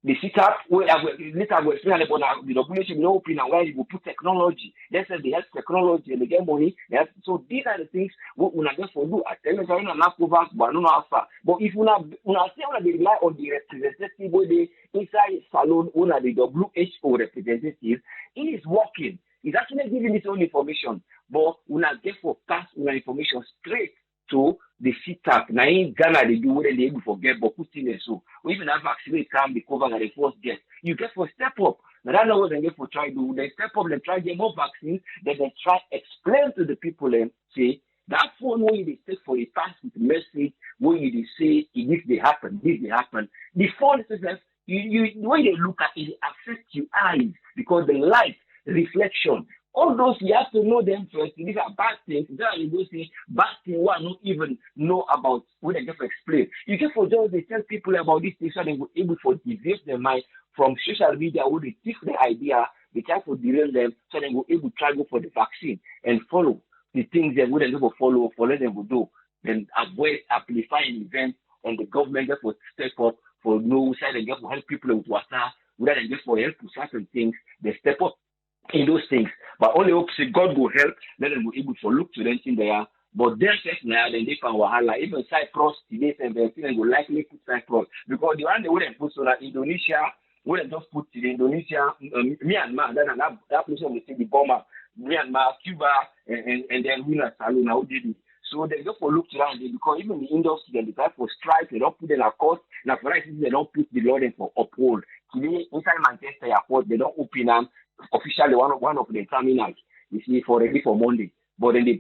S3: The setup where later I will explain about the population no open and where you will put technology. They said they have technology and they get money. So these are the things we not just for do. I tell you, I'm not over, but no alpha. But if we not say they rely on the representative where they inside salon owner the WHO representative, he is working. He's actually giving his own information, but we not get for pass information straight to the CTAP. Now in Ghana they do what they able to get, but put in it so even that vaccine can be covered and the first get. You get for step up. Now that's not what they get for try do. They step up, they try get more vaccines, then they try explain to the people and say that phone where they take for a pass with message where you say this they happen. The phone itself, you the way they look at it affects your eyes because the light reflection. All those you have to know them first. These are bad things. Then you go say bad things one not even know about when they get to explain. You get for just they tell people about this thing so they will able to deviate their mind from social media where they take the idea, they try to derail them so they will able to try go for the vaccine and follow the things they wouldn't able to follow for let them do. Then avoid amplifying events and the government get for step up for no side and get for help people with water, rather than just for help with certain things, they step up in those things. But only hope say God will help, let them be able to look to them in there. But their first now, then they can wahala. Even Cyprus today, and they will likely put Cyprus because the one they wouldn't put so that Indonesia wouldn't just put to Indonesia, Myanmar, then that place on the bomber, Myanmar, Cuba, and then we not Salon, how did it? So they go for look around there because even the industry they try for strike, they don't put in a cost. Now for instance, they don't put the law in for uphold. Today inside Manchester Airport, they don't open them officially one of the terminals. You see for ready for Monday. But then they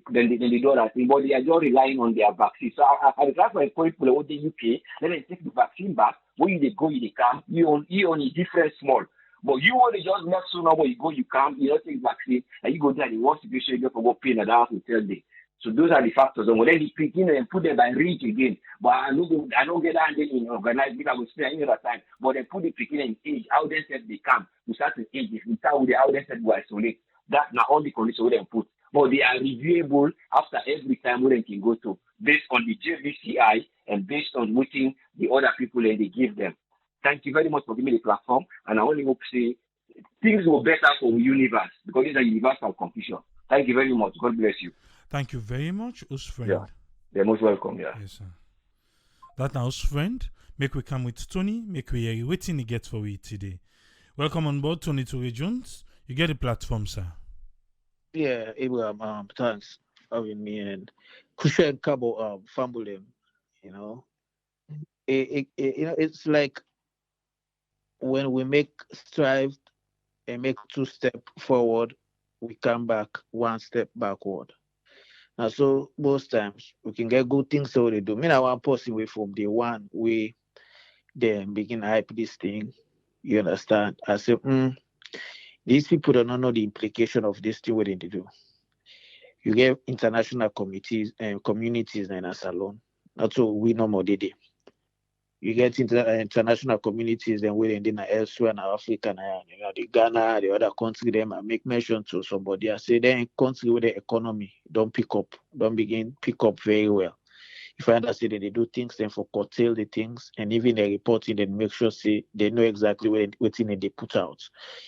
S3: do that thing. But they are just relying on their vaccine. So I try to encourage people over the UK, let them take the vaccine back. When they go, they come. You only different small. But you want to just make sure now when you go, you come, you don't take vaccine, and you go there, the worst situation, you go for pain at the hotel day. So those are the factors. And when they pick in and put them by reach again. But I don't get that in organized because I will spend any other time. But they put the picking in age, how they said they come. We start with age. We start with how they said we isolate. That's not all the conditions they put. But they are reviewable after every time when they can go to, based on the JVCI and based on meeting the other people and they give them. Thank you very much for giving me the platform. And I only hope to say things will better for the universe because it's a universal confusion. Thank you very much. God bless you.
S1: Thank you very much, us friend.
S3: Yeah. They're most welcome, yeah.
S1: Yes, sir. That now, us friend. Make we come with Tony. Make we hear waiting to get for we today. Welcome on board, Tony Toure Jones. You get the platform, sir.
S4: Yeah, Abraham, thanks for having me and Kushen Kabo family. You know, it's like when we make strive and make 2 steps forward, we come back 1 step backward. Now, so most times we can get good things so they do. Me, I want person away from the one we then begin hype this thing. You understand? I say, these people don't know the implication of this thing what they do. You get international committees and communities in a salon. That's all we know more did. You get international communities and we in elsewhere in Africa, the Ghana, the other country, them I make mention to somebody. I say then country with the economy don't pick up very well. You find out say they do things then for curtail the things and even the reporting then make sure say they know exactly what they put out.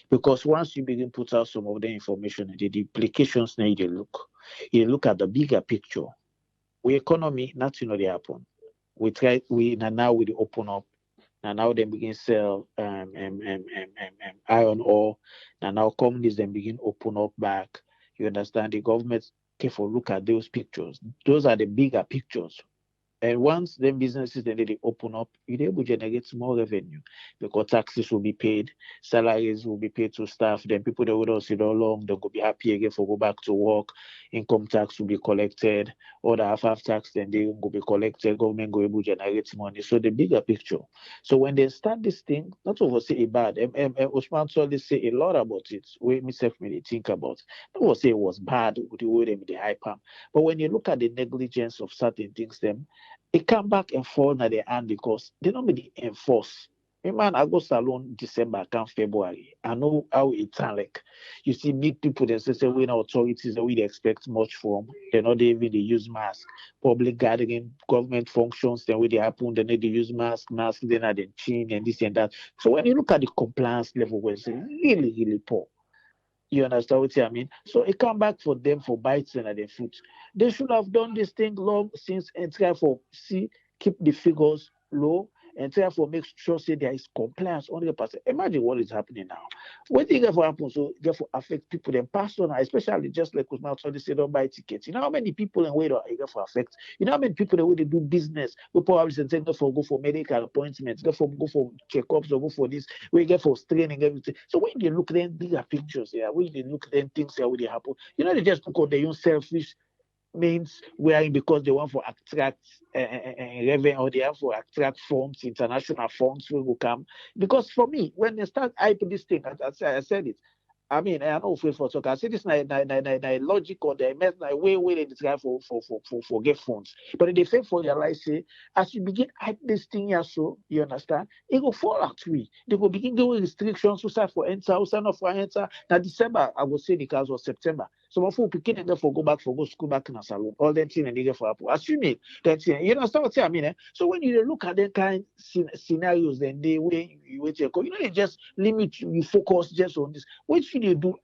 S4: Because once you begin put out some of the information, the implications now you look at the bigger picture. We economy, nothing will happen. We now we open up. Now they begin sell iron ore. Now companies then begin open up back. You understand? The government careful look at those pictures. Those are the bigger pictures. And once them businesses then they open up, you're able to generate more revenue because taxes will be paid, salaries will be paid to staff. Then people that would also all along, they will be happy again for go back to work. Income tax will be collected, or the half tax then they will be collected. Government will be able to generate money. So the bigger picture. So when they start this thing, not over say it bad. Osman Soli say a lot about it. We myself may think about. Not over say it was bad with the way they hype them. But when you look at the negligence of certain things, them. It come back and fall na their hand because they don't really enforce. Man, I go salon December, come February. I know how it's like. You see big people that say we authorities that we expect much from. They're not even they use mask. Public gathering, government functions, then when they happen, they need to use mask, then at the chin and this and that. So when you look at the compliance level, it's really, really poor. You understand what I mean? So it come back for them for biting at their foot. They should have done this thing long since and try for keep the figures low and try for make sure say there is compliance 100%. Imagine what is happening now. What thing ever happen so therefore affect people then pass on, especially just like with Malton they say don't buy tickets. You know how many people and way it for affect? You know how many people the way they do business we probably say go for medical appointments, go for checkups or go for this, we get for training everything. So when you look then bigger pictures here, when you look then things here will they happen. You know they just look at their own selfish means wearing because they want for attract revenue or they have for attract funds, international funds will come. Because for me, when they start hyping this thing, I said it. I mean, I know for talk. I say this logic or the mess way they try for get funds. But they fail for realize say as you begin hype this thing here, so you understand, it will fall out we. They will begin doing restrictions who start for enter, who start not for enter. Now December, I will say because of September. So before people and for go back for go school back in a salon, all them thing and they get for Apple. Assuming that you understand what I mean. So when you look at that kind scenarios, then they way you wait your you know they just limit you focus just on this. What should you do?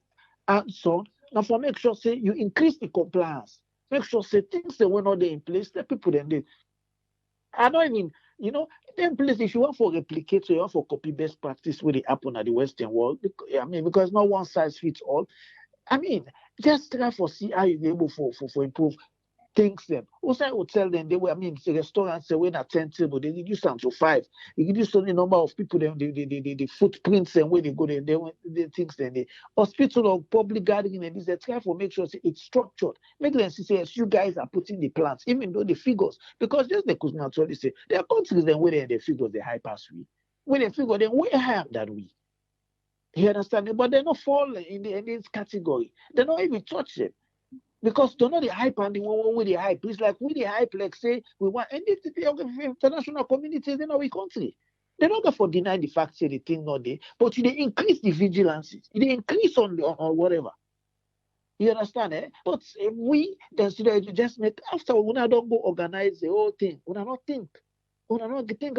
S4: And so now for make sure say you increase the compliance. Make sure say things that were not there in place, that people then they I don't even then please if you want for replicate or you want for copy best practice where they happen at the Western world, because not one size fits all. I mean, just try for see how you're able for improve things them. Also, I would tell them they were, the restaurants say when at 10 table, they reduce them to 5. You reduce the number of people, then the footprints and where they go, they things then the hospital or public gathering and this, they try for make sure it's structured. Make them see yes, you guys are putting the plans, even though the figures, because just the Kuzma actually say there are countries then where the figures they high pass we. When they figure then way higher than we. You understand? But they don't fall in this category. They don't even touch it. Because they know the hype and the one with the hype. It's like we the hype, like say we want and the international communities in our country. They don't go for deny the fact say the thing not there, but they increase the vigilance, they increase on whatever. You understand, eh? But if we just make after we don't go organize the whole thing, we not think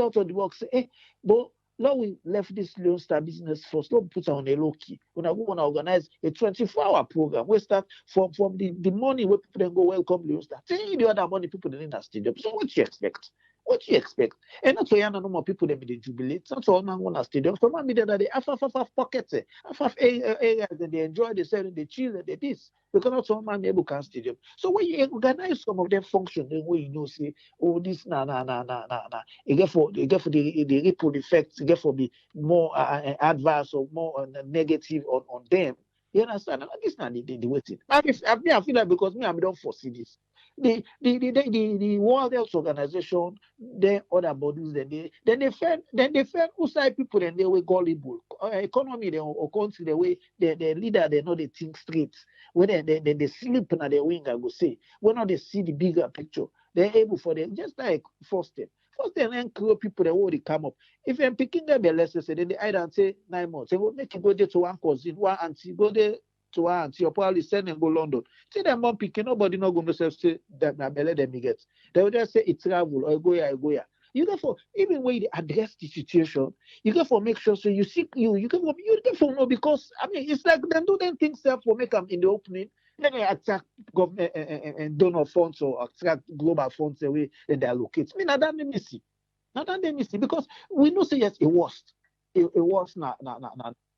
S4: out of the box, but Now we left this Lone Star business first. Don't put on a low key. When I go and organize a 24-hour program, we start from the money where people then go welcome Lone Star. Say the other money people in the stadium. So what you expect? What you expect? And not so you no more people them in the jubilate. Not all man go to stadium. So man, that they half pockets, half areas, and they enjoy themselves, they chill, and they this. Because not all man able can stadium. So when you organize some of them function, then when you know say, oh this na. You get for the ripple effects, you get for the more adverse or more negative on them. You understand? And this not the waiting. I feel like because me, I don't foresee this. The World Health Organization, then other bodies, then they fed outside people, and they were gullible. Economy, they or country, the way the leader, they know they think straight. When they sleep on their wing, I go say, when they see the bigger picture, they're able for them, just like first step. First, then create people that already come up. If I'm picking them, let's say, then they either say 9 months. They will make you go there to one cousin, one auntie, go there to one auntie, you're probably send them go London. See them mom picking, nobody not going to say that my belly them get. They will just say it's travel or go here, I go here. You get for even when you address the situation, you get for make sure so you seek you get for no because I mean it's like them do them things self for make them in the opening. Then they attack government and donor funds or attract global funds away and they allocate. I mean, now that they miss it. Now that they miss it because we know say yes, it was now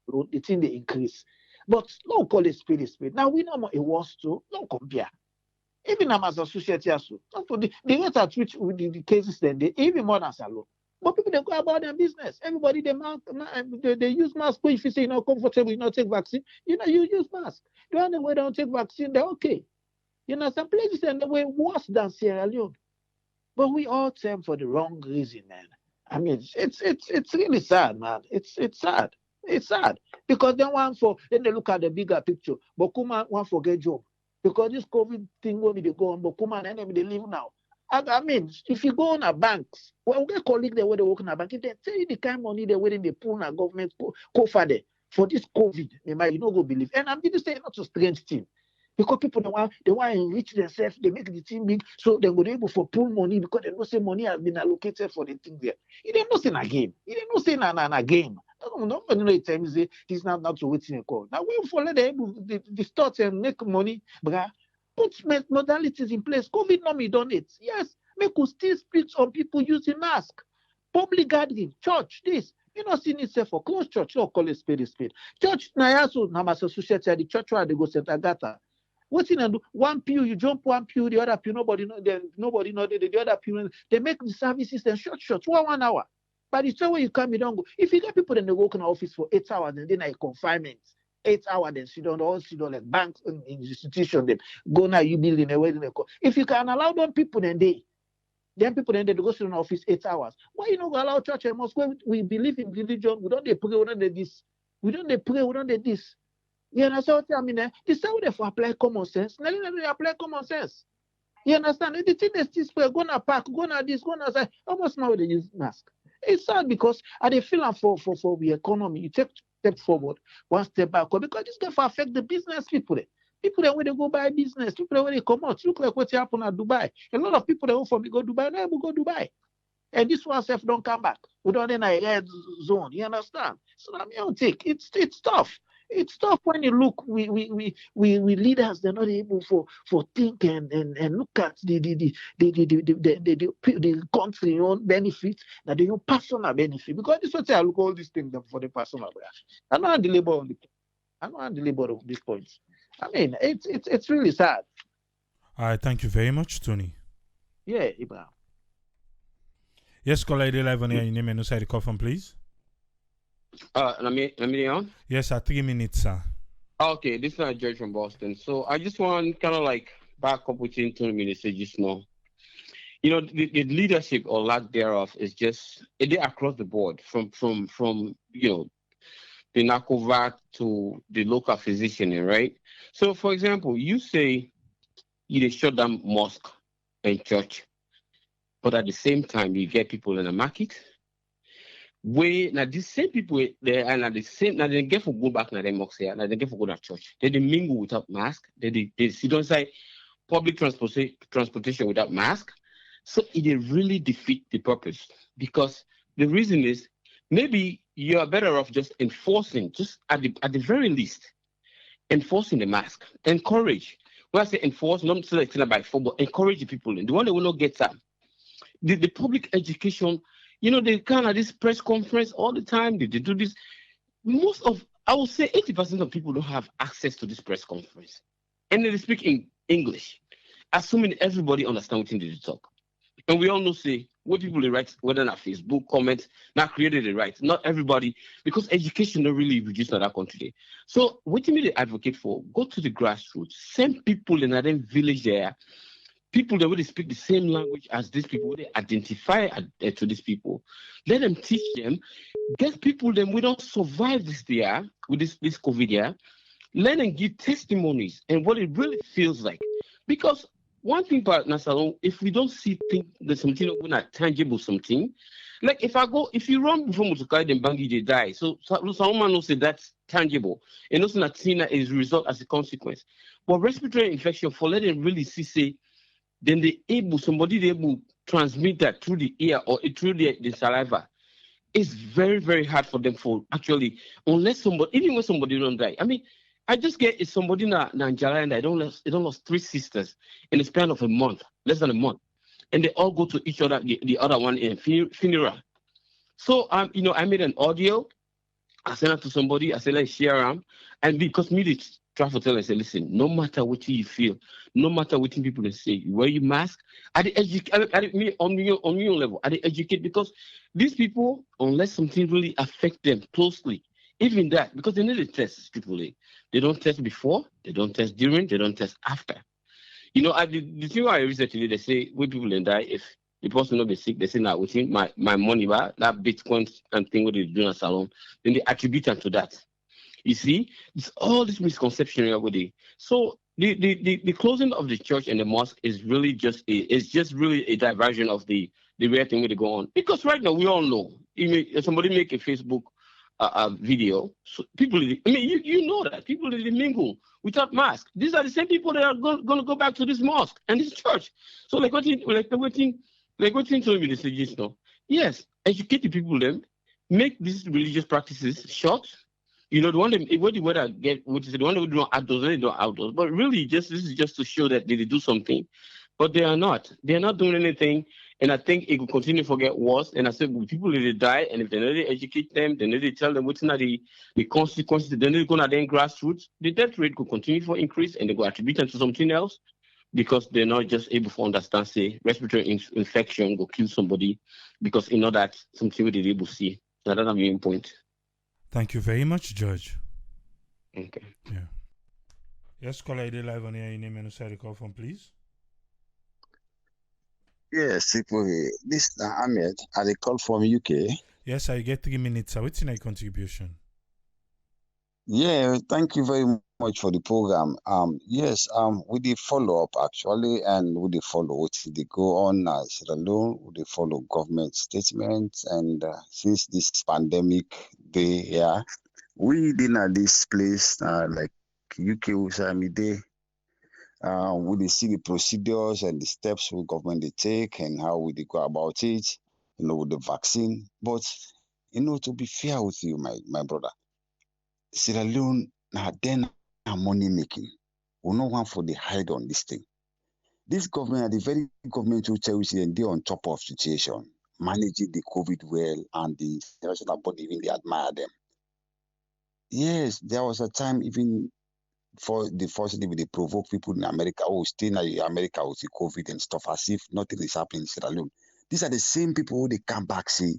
S4: the thing they increase. But no call it speed. Now we know more it was too, no compare. Even as a society also. For the rate at which with the cases then they even more than salon. But people they go about their business. Everybody they use mask. If you say you're not comfortable, you not take vaccine, you use mask. The other way don't take vaccine, they're okay. Some places and they were worse than Sierra Leone. But we all term for the wrong reason, man. I mean, it's really sad, man. It's sad. It's sad because then they look at the bigger picture. But Kuma want forget job because this COVID thing will be go on. But Kuma and they live now. I mean, if you go on a banks, well, we get colleagues there where they work in a bank. If they tell you the kind of money they're waiting, they pull a government cover there for this COVID, you don't go believe. And I'm going to say not a strange thing. Because people they want to enrich themselves, they make the team big, so they will able for pull money because they know say money has been allocated for the thing there. You didn't know say a game. You didn't know say na game. Nobody know it time say this not to waiting a call. Now we follow the able the start and make money, bruh. Put modalities in place. COVID no me done it. Yes, make us still speak on people using mask. Public gathering, church, this. You know, see itself for close church, or call it spade a spade. Church na also na society the church where they go St. Agatha. What in do? One pew, you jump one pew, the other pew, nobody know the other pew. They make the services and short, 1 hour. But the time when you come, you don't go. If you get people in the work in the office for 8 hours and then like confinement, 8 hours, then sit down, all sit down like banks in institution, then go now, you building a wedding. If you can allow them people then they go sit in the office 8 hours. Why you not go allow church and mosque? We believe in religion, we don't they pray, we don't they this. We don't they pray, we don't they this. You understand what I mean? This is how they apply common sense. Now they apply common sense. You understand? The thing is this way, go na park, go na this, go na that. Almost now they use mask. It's sad because I they feel for the economy. You take step forward, one step back, because this going to affect the business people. People that when they go buy business, people that when they come out, look like what's happened at Dubai. A lot of people that want from me go Dubai, now will go Dubai. And this one self don't come back. We don't in a red zone. You understand? So I mean, take it's tough. It's tough when you look. We leaders they're not able for think and look at the country own benefit that they own personal benefit because this is what I look all these things for the personal. I don't the labor on this point. I mean it's really sad.
S1: All right, thank you very much, Tony.
S4: Yeah, Ibrahim.
S1: Yes, caller, live on air. Your name and inside the call from, please.
S5: Let me on.
S1: Yes, 3 minutes, sir.
S5: Okay, this is George from Boston. So I just want kind of like back up within 20 minutes just now. You know, the leadership or lack thereof is just across the board from the NACOVAC to the local physician, right? So for example, you say you shut down mosque and church, but at the same time you get people in the market. Where now these same people there and at the same now they get for go back now they mosque here, now they get for go to church. They mingle without mask. They sit on side public transportation without mask. So it really defeat the purpose because the reason is maybe you are better off just enforcing, just at the very least, enforcing the mask. Encourage. When I say enforce, not selecting by four, but encourage the people. The one that will not get that. The public education, they kind of this press conference all the time. They do this. I would say 80% of people don't have access to this press conference. And they speak in English, assuming everybody understands what they talk. And we all know, say, what people they write, whether on Facebook comments, not created the right. Not everybody, because education don't really reduce in that country. So what do you mean they advocate for? Go to the grassroots, send people in that village there, people that will speak the same language as these people, they identify to these people. Let them teach them, get people them we don't survive this year with this COVID year. Let them give testimonies and what it really feels like. Because one thing about Nasalon, if we don't see things, there's something when not tangible something. Like if you run before Mutukai, then Bangi they die. So someone knows that that's tangible. And also Natina is result as a consequence. But respiratory infection, for letting really see, say, then somebody they able transmit that through the ear or through the saliva. It's very, very hard for them for actually, unless even when somebody don't die. I mean, I just get somebody in Nigeria and they don't lost 3 sisters in the span of a month, less than a month. And they all go to each other, the other one in funeral. So, I made an audio. I sent it to somebody. I said, let's share them. And because me, they try to tell, I said, listen, no matter what you feel, no matter what people they say, you wear your mask. I educate me on your level. I educate because these people, unless something really affect them closely, even that, because they need to test people. They don't test before, they don't test during, they don't test after. The thing I research today, they say when people then die, if the person not be sick, they say now within my money that Bitcoin and thing what they do in a salon, then they attribute them to that. You see, it's all this misconception everybody. So the closing of the church and the mosque is really just really a diversion of the real thing where they go on. Because right now we all know, if somebody make a Facebook video, so people, you know that people that mingle without mask. These are the same people that are going to go back to this mosque and this church. So like what you told me, the suggestion, no? Yes, educate the people then, make these religious practices short. The one that what the weather get, which is the one that we do outdoors, they do outdoors. But really, this is just to show that they do something. But they are not. They are not doing anything. And I think it will continue to get worse. And I said, well, people need to die. And if they need to educate them, they need to tell them what's not the consequences. They need to go to the grassroots. The death rate could continue to increase and they go attribute them to something else because they're not just able to understand, say, respiratory infection will kill somebody because that something we did able to see. That's the main point.
S1: Thank you very much, George.
S5: Okay.
S1: Yeah. Yes, caller, you live on here. Your name and where you call from, please.
S6: Yes, this is Ahmed. I call from UK.
S1: Yes, I get 3 minutes. What's your contribution?
S6: Yeah, thank you very much for the program. Yes, we did follow up actually, and we did follow what they go on Sierra Leone. We did follow government statements, and since this pandemic day here, we did at this place like UK Usami Day. We dey see the procedures and the steps the government they take and how we go about it, with the vaccine. But to be fair with you, my brother, Sierra Leone then money making. We no want for the hide on this thing. This government, the very government who tell you they're on top of situation, managing the COVID well, and the international body even they admire them. Yes, there was a time even for the first thing they provoke people in America, stay in America with the COVID and stuff, as if nothing is happening in Sierra Leone. These are the same people who they come back say,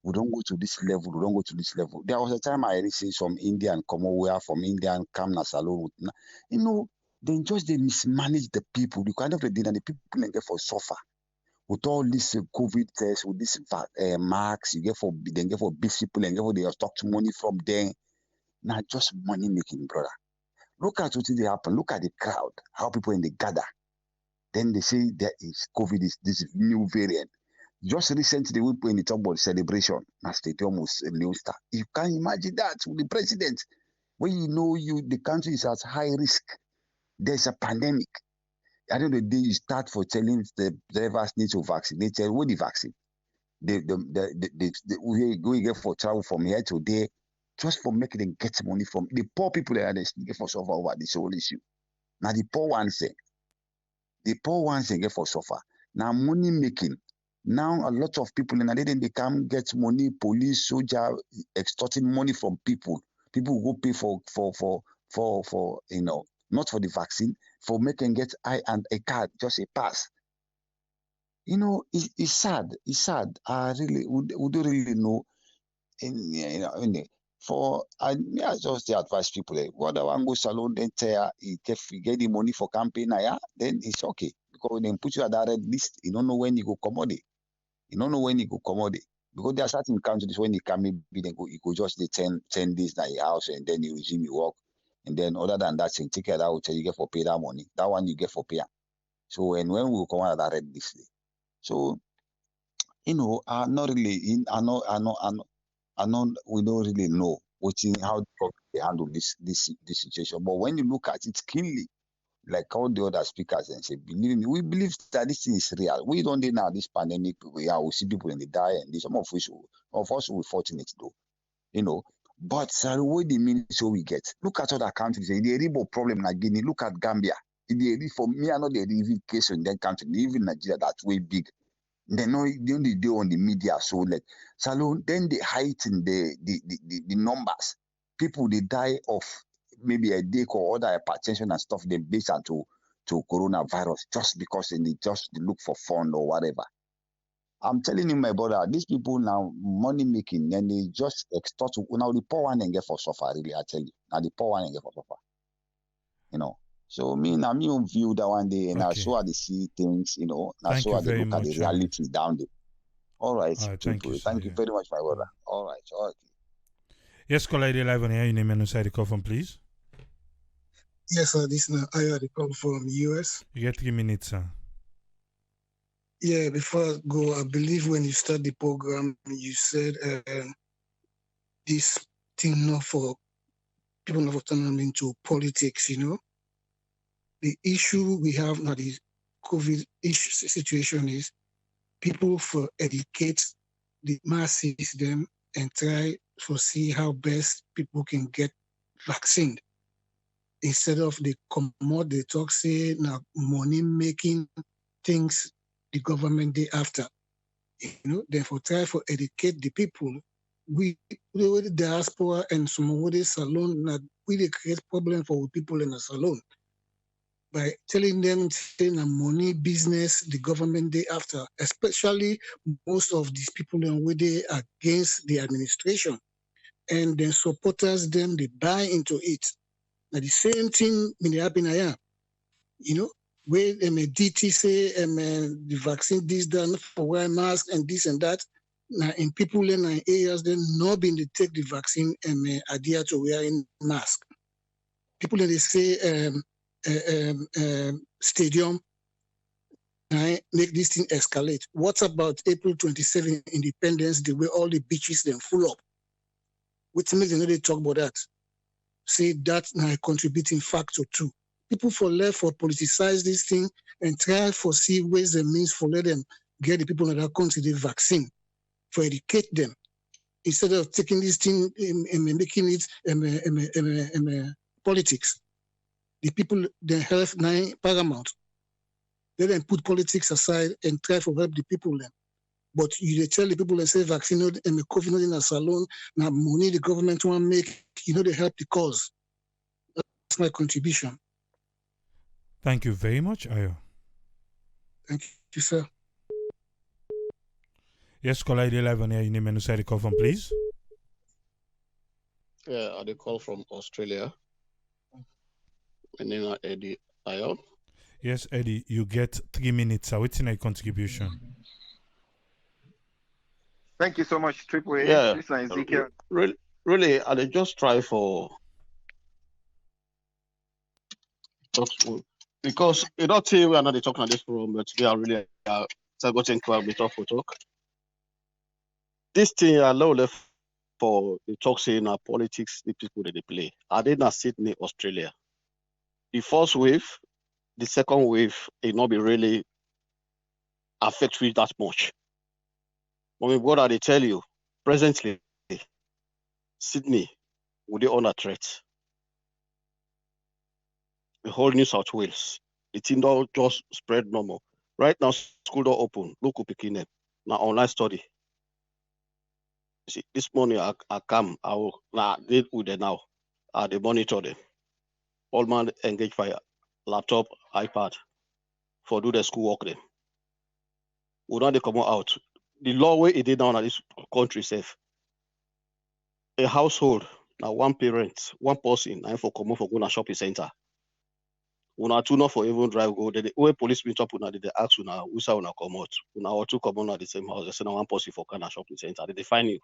S6: we don't go to this level, we don't go to this level. There was a time I see some Indian come over from India come to Salon. They just they mismanage the people. You kind of the dinner, the people they get for suffer. With all this COVID test, with this marks, you get for big people and get for they stock money from them. Now just money making, brother. Look at what they happen. Look at the crowd, how people in the gather. Then they say there is COVID, is this new variant. Just recently, we put in the talk about celebration. Now, stadium was Leone Star. You can imagine that with the president, when the country is at high risk. There's a pandemic. At the end of the day, you start for telling the drivers need to vaccinate. What the vaccine? we get for travel from here to there, just for making them get money from the poor people that they get for suffer over this whole issue. Now the poor ones they get for suffer. Now money making. Now a lot of people and they come get money, police, soldier extorting money from people. People go pay for not for the vaccine, for making get a card, just a pass. It's sad. It's sad. I really we don't really know. I just advise people, what I want go salon, then tell if you get the money for campaign, then it's okay. Because when they put you at that red list, you don't know when you go commodity. You don't know when you go commodity. Because there are certain countries when you come in, you go just the 10 days at your house and then you resume your work. And then other than that, same ticket that hotel you get for pay that money. That one you get for pay. So when we come out of that red list. So I'm not really in. We don't really know how they handle this situation. But when you look at it keenly, like all the other speakers and say, believe me, we believe that this thing is real. We don't know this pandemic. We see people in the die, and some of us will be fortunate though, But what the mean so we get. Look at other countries. The Ebola problem in Guinea. Look at Gambia. For me, I know the even case in that country, even Nigeria, that's way big. They know the only day on the media, so like salon, then they heighten the numbers. People they die of maybe a day or other hypertension and stuff. They base on to coronavirus just because they just look for fun or whatever. I'm telling you, my brother, these people now money making, and they just extort. Now the poor one and get for suffer. Really, I tell you, now the poor one and get for suffer. So me own view that one day, and I saw how they see things, I saw how they look at the reality down there. All right,
S1: thank you,
S6: thank you very much, my brother. All right.
S1: Yes, caller, ID live on here. Your name and where you call from, please.
S7: Yes, sir. This is I call from US.
S1: You get 3 minutes, sir.
S7: Yeah, before I go, I believe when you start the program, you said this thing not for people not for turning into politics, The issue we have now, the COVID issue situation is people for educate the masses them and try to see how best people can get vaccinated. Instead of they come out, they talk, say, now money making things the government day after. Therefore try for educate the people. We the diaspora and some of the salon that really create problem for people in the salon. By telling them saying a money business the government day after, especially most of these people where they are against the administration and then supporters them they buy into it. Now the same thing may happen here, where DT say the vaccine this done for wear mask and this and that. Now in people in areas they not been to take the vaccine and adhere to wearing mask. People they say stadium make this thing escalate. What about April 27 Independence Day where all the beaches then full up? Which makes they talk about that. Say that's a contributing factor too. People for left for politicize this thing and try for see ways and means for let them get the people that come to the vaccine, for educate them. Instead of taking this thing and making it politics. The people, their health now paramount. They then put politics aside and try to help the people then. But you tell the people and say vaccine and the COVID in a salon, now money the government want to make, they help the cause. That's my contribution.
S1: Thank you very much, Ayo.
S7: Thank you, sir.
S1: Yes, caller, ID live on here. Your name and where you call from, please.
S5: Yeah, I call from Australia. My name is Eddie Ayo.
S1: Yes, Eddie, you get 3 minutes. What's in a contribution?
S8: Thank you so much, Triple A.
S5: Yeah,
S8: this is Ezekiel.
S5: Really, I just try for because you don't say we are not talking on this forum, but they are really getting to be tough for talk. This thing I know left for the talk saying politics, the people that they play. I did not Sydney, Australia. The first wave, the second wave, it not be really affect you that much.
S9: Mommy, what are they tell you? Presently, Sydney, would they under threat? The whole New South Wales. The thing don't just spread normal. Right now, school don't open. Look who picking them. Now online study. You see, this morning I come, I will deal with them now. They monitor them. All man engage fire, laptop, iPad, for do the school work them. Will not they come out. The law way it did down at this country safe. A household, now one parent, one person, and for come for go to shopping center. Una two not for even drive go. The way police meet up una, they ask una who say una come out. Una or two come out at the same house. They say now one person for Ghana shopping center. They define you.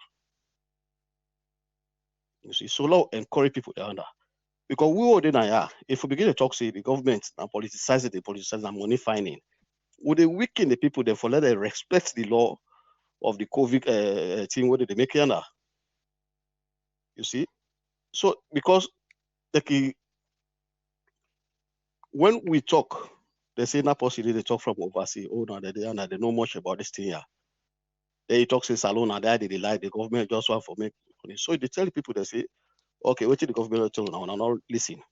S9: You see, so law encourage people to under. Because we were there, if we begin to talk, say the government and politicize it, they politicize and money finding, would they weaken the people therefore let them respect the law of the COVID thing whether they make it under? You see? So because like when we talk, they say not possible they talk from overseas. Oh no, they know much about this thing here. They talk say salon and they lie, the government just want for make money. So they tell people they say, okay, what the government tell now, not listen.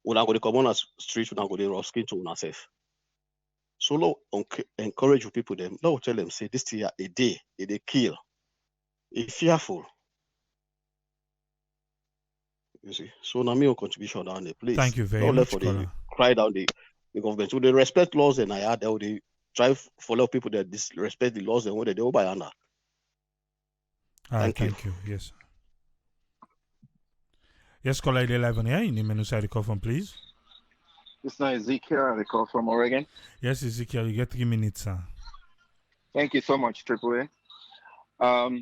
S9: When I go to come on the street, when I go to rough skin to myself. So now encourage people them. Now tell them say this year a day kill, a fearful. You see. So now me on contribution down the place.
S1: Thank you very much,
S9: they cry down the government. So they respect laws and they try follow people that disrespect the laws and what they do by under.
S1: Thank you. Yes. Yes, caller, they're live on here. In the menu side, call from, please.
S8: This is Ezekiel. I call from Oregon.
S1: Yes, Ezekiel, you get 3 minutes, sir.
S8: Thank you so much, Triple A.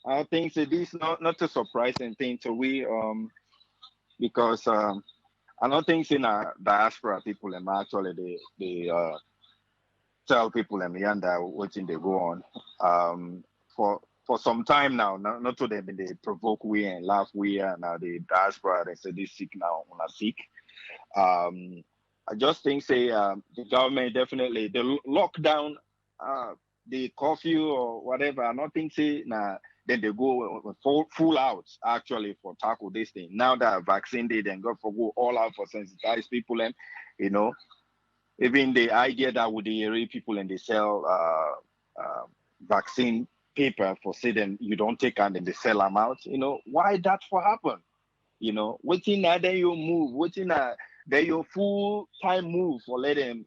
S8: I think that this is not a surprising thing to we, because I don't think in diaspora people actually they tell them yonder what they go on for some time now. Not to them they provoke we and laugh we and the diaspora they say this sick now on a sick. I just think the government definitely the lockdown, the curfew or whatever. I don't think then they go full out actually for tackle this thing. Now that vaccine they then go all out for sensitize people and even the idea that would the people and they sell vaccine paper for say them you don't take and then they sell them out. Why that for happen? Waiting that then you move, waiting that your full time move for let them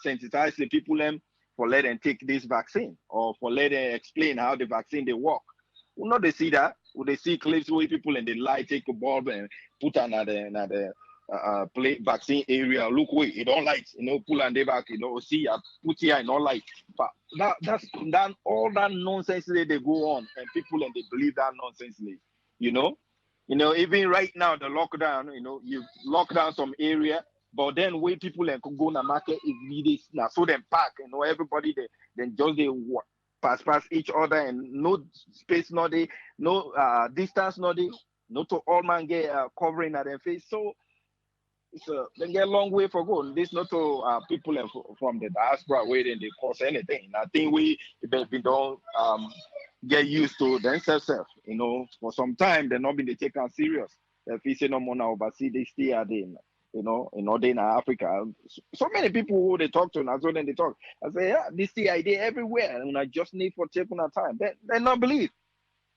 S8: sensitize the people them for let them take this vaccine or for let them explain how the vaccine they work. Will not they see that? Will they see clips where people and they lie, take a bulb and put another play vaccine area? Look wait, it don't light, pull and they back, see put here and all light. But that's all that nonsense they go on and people and they believe that nonsense, even right now the lockdown, you lock down some area, but then where people and could go to market is needed now. So then pack, everybody then just they pass each other and no space, no distance, no to all man get covering at their face. So they get a long way for going. This not to people from the diaspora where they cause anything. I think we don't get used to themselves. For some time they're not been taken serious. If you say no more now, but see they stay at in Northern Africa. So many people who they talk to, and so then they talk. I say, yeah, this the idea everywhere, and I just need for taking our time. They not believe.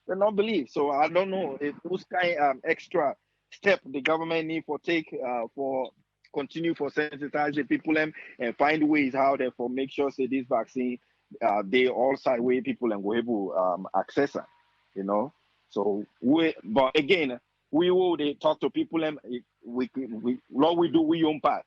S8: They not believe. So I don't know if those kind extra step the government need for take for continue for sensitize the people and find ways how they for make sure say this vaccine they all side way people and go able access it. So but again we will they talk to people and we do we own part.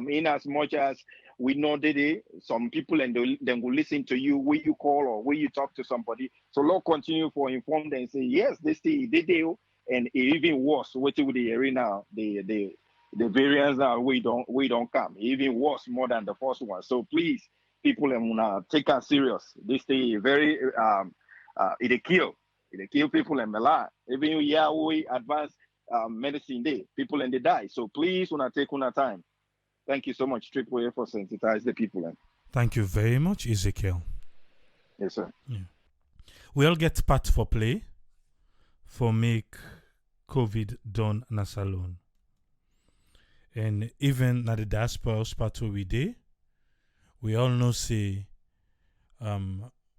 S8: In as much as we know that some people and then will listen to you where you call or where you talk to somebody. So Lord continue for inform them and say yes, this they do, and even worse. What with the area now, the variants now we don't come even worse more than the first one. So please, people and take us serious. This thing very it kill people and a lot. Even we advance medicine day, people and they die. So please, take time. Thank you so much, Triple A, for sensitize the people.
S1: Thank you very much, Ezekiel.
S8: Yes, sir.
S1: Yeah. We all get part for play for make COVID done na salon. And even na the diaspora part we dey, we all know say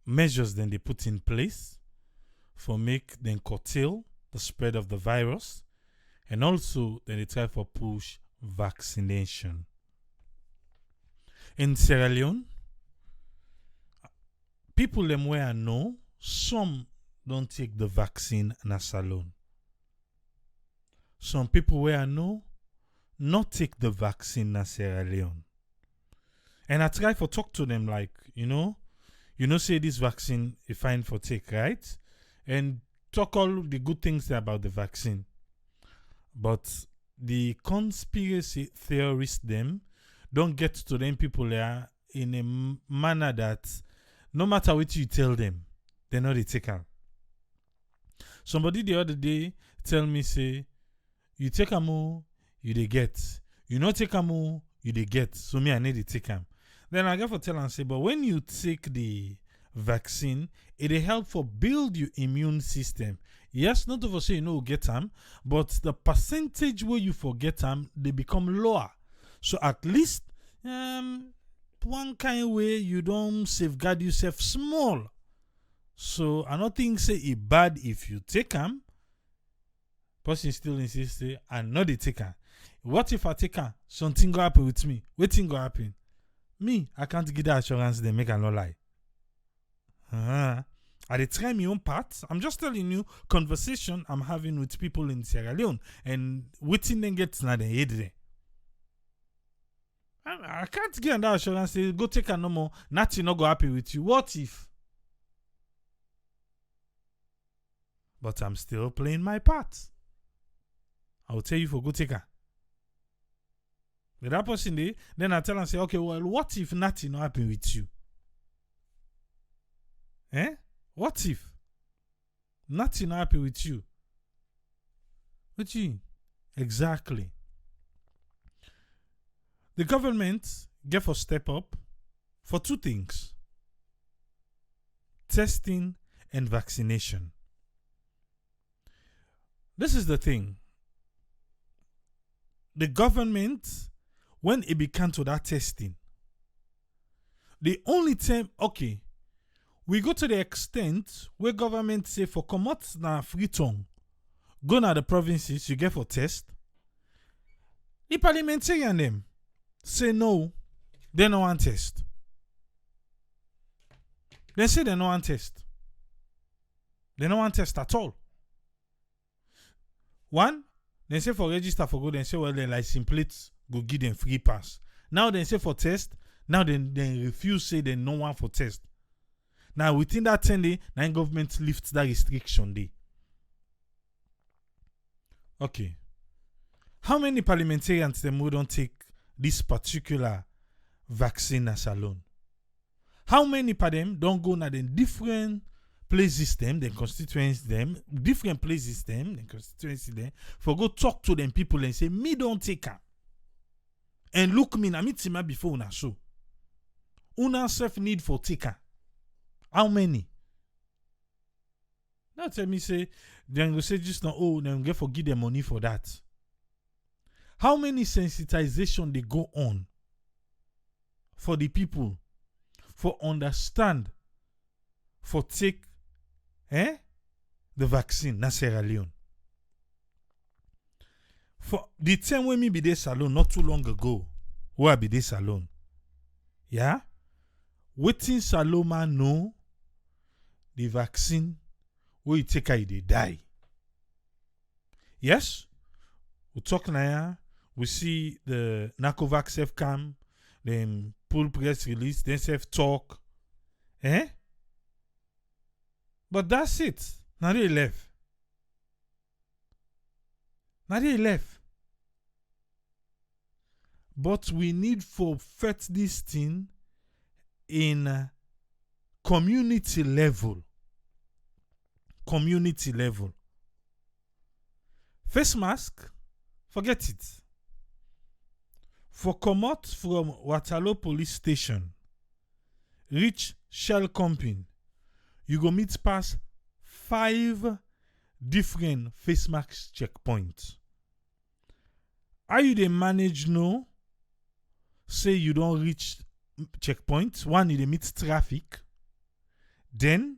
S1: measures then they put in place for make them curtail the spread of the virus, and also then they try for push vaccination. In Sierra Leone, people them where I know, some don't take the vaccine na salon. Some people where I know not take the vaccine na Sierra Leone. And I try for talk to them like, say this vaccine is fine for take, right? And talk all the good things about the vaccine. But the conspiracy theorists them don't get to them people there in a manner that no matter what you tell them, they know they take them. Somebody the other day tell me, say, you take a more, you they get. You not take a more, you they get. So me, I need to take them. Then I get for tell and say, but when you take the vaccine, it help for build your immune system. Yes, not to say get them, but the percentage where you forget them, they become lower. So at least one kind of way you don't safeguard yourself small. So I don't think say it bad if you take them. Person still insists say I know they take them. What if I take them? Something go happen with me. What thing go happen? Me, I can't give that assurance they make a no lie. I dey try my own part. I'm just telling you conversation I'm having with people in Sierra Leone and waiting them get na the head there. I can't give that assurance say go take a no more, nothing not go happy with you. What if? But I'm still playing my part. I will tell you for go take her. With that person there, then I tell and say, okay, well, what if nothing not happen with you? What if nothing not happen with you? What you? Exactly. The government get for step up for two things: testing and vaccination. This is the thing. The government, when it began to that testing, the only time, okay, we go to the extent where government say for come out na free tongue, go na the provinces, you get for test. The parliamentarian them say no, they no want test. They say they no want test. They no want test at all. One, they say for register for go, they say, well, the license plates go give them free pass. Now they say for test, now they refuse, say they no one for test. Now within that 10 days, now government lifts that restriction day. Okay. How many parliamentarians them who don't take this particular vaccine as alone? How many of them don't go na the different places them, the constituencies them, different places them, the constituency them, for go talk to them people and say, me don't take her. And look me, na me tima before una so. Una self need for taker. How many? Now tell me say, then go say just now, oh, then get for give them money for that. How many sensitization they go on for the people, for understand, for take the vaccine na Sierra Leone? For the time when me be this salon not too long ago, where I be this salon, yeah, waiting Saloma know the vaccine where you take her they die. Yes, we talk now. We see the Nacovac self cam, then pull press release, then self talk, But that's it. Now they left. Now they left. But we need for fet this thing in community level. Community level. Face mask, forget it. For come out from Waterloo police station, reach Shell Company, you go meet past 5 different face mask checkpoints. How you dey manage no? Say you don't reach checkpoint. One, you dey meet traffic. Then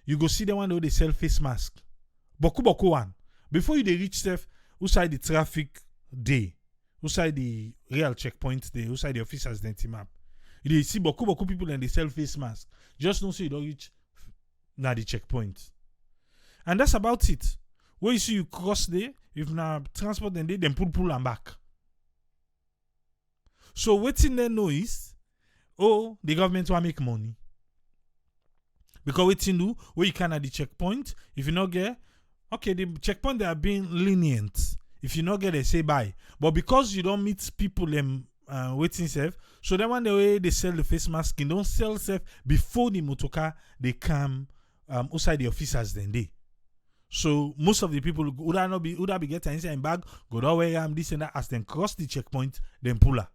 S1: you go see the one where they sell face mask. Boku one. Before you dey reach self, outside the traffic day, outside the real checkpoint day, outside the officers identity map. You dey see boku people and they sell face mask. Just don't say you don't reach na the checkpoint. And that's about it. Where you see you cross there, if na transport then they then pull and back. So waiting they know is, oh, the government will make money. Because waiting do, where you can at the checkpoint, if you not get, okay, the checkpoint they are being lenient. If you not get, they say bye. But because you don't meet people waiting safe, so then when the way they sell the face mask, they don't sell safe before the motorcar they come outside the officers then they. So most of the people would be getting inside bag, go that way this and that as then cross the checkpoint, then pull her.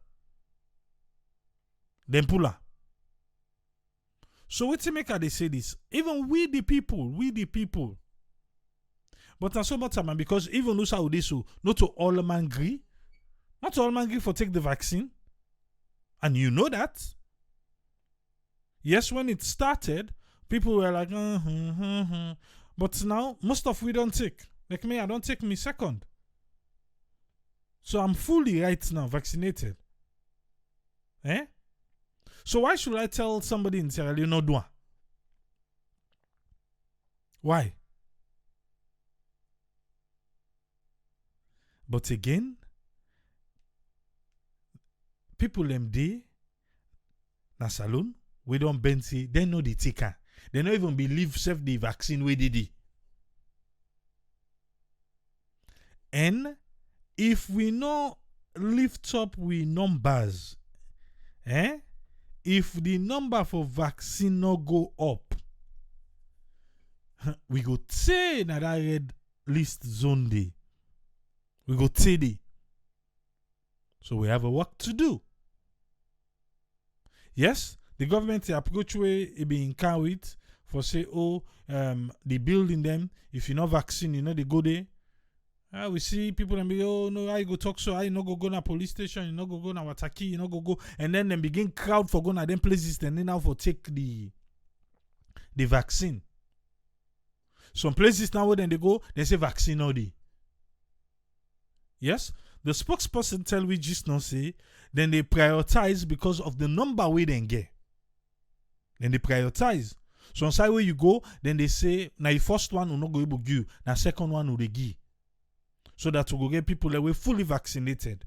S1: So what to make her they say this? Even we the people. But not so much time because even those how they so not to all man agree. Not to all man agree for take the vaccine. And you know that. Yes, when it started, people were like, But now, most of we don't take. Like me, I don't take me second. So I'm fully right now vaccinated. Eh? So why should I tell somebody in Sierra Leone no do? Why? But again, people them day na saloon, we don't bend say they know the taker. They don't even believe self the vaccine we did it. And if we no lift up we numbers, if the number for vaccine no go up, we go say that I red list zone day. We go say day. So we have a work to do. Yes, the government approach way it be in car with for say they building them. If you no vaccine, you know they go there. We see people and be no, I go talk so I no go na police station, you no go na Wataki, you no go, and then them begin crowd for go na them places and then now for take the vaccine. Some places now when they go, they say vaccine already. Yes, the spokesperson tell we just not say, then they prioritize because of the number we then get. Then they prioritize. So on side where you go, then they say, now the first one will not go able to give, now second one will they give. So that we go get people that were fully vaccinated.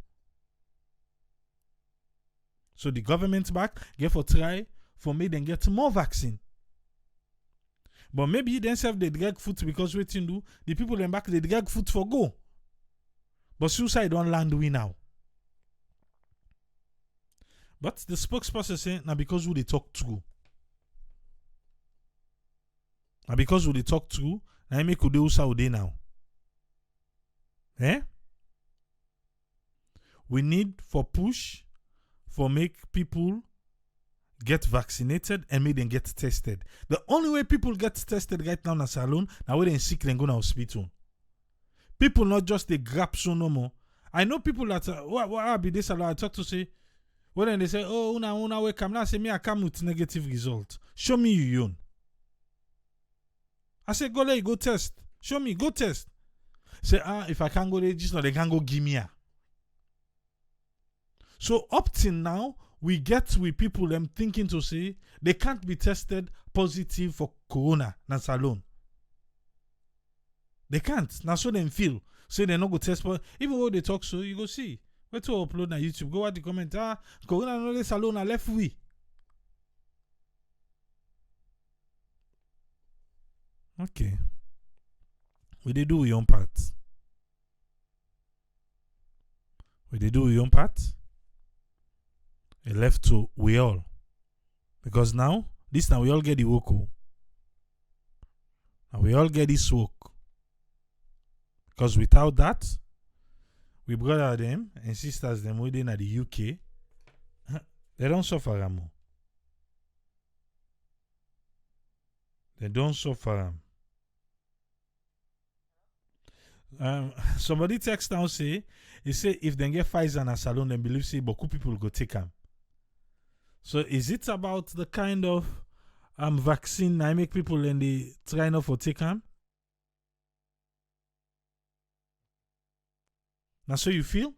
S1: So the government back get for try for me then get more vaccine. But maybe themselves they drag foot because waiting do the people then back they drag foot for go. But suicide don't land we now. But the spokesperson say now because who they talk through. Now because who they talk through, now I make who they also they now. We need for push for make people get vaccinated and make them get tested. The only way people get tested right now in a salon, now when they sick then go to hospital. People not just they grab so no more. I know people that what be this salon I talk to say when they say una we come now say me I come with negative result. Show me you own. I say go there go test. Show me go test. Say, if I can't go there, just know they can't go give me. So up till now, we get with people them thinking to say they can't be tested positive for corona, that's alone. They can't. Now so them feel. Say they not go test even when they talk so, you go see. Where to upload on YouTube, go at the comment, corona no this alone, I left we. Okay. We they do your own part. We they do your own part. It left to we all. Because now, this time we all get the work. And we all get this work. Because without that, we brother them and sisters them within at the UK, they don't suffer more. They don't suffer. Somebody text now say, he say if they get Pfizer and Salon, then believe say beaucoup people go take them. So is it about the kind of vaccine I make people and they try not for take them? Now so you feel?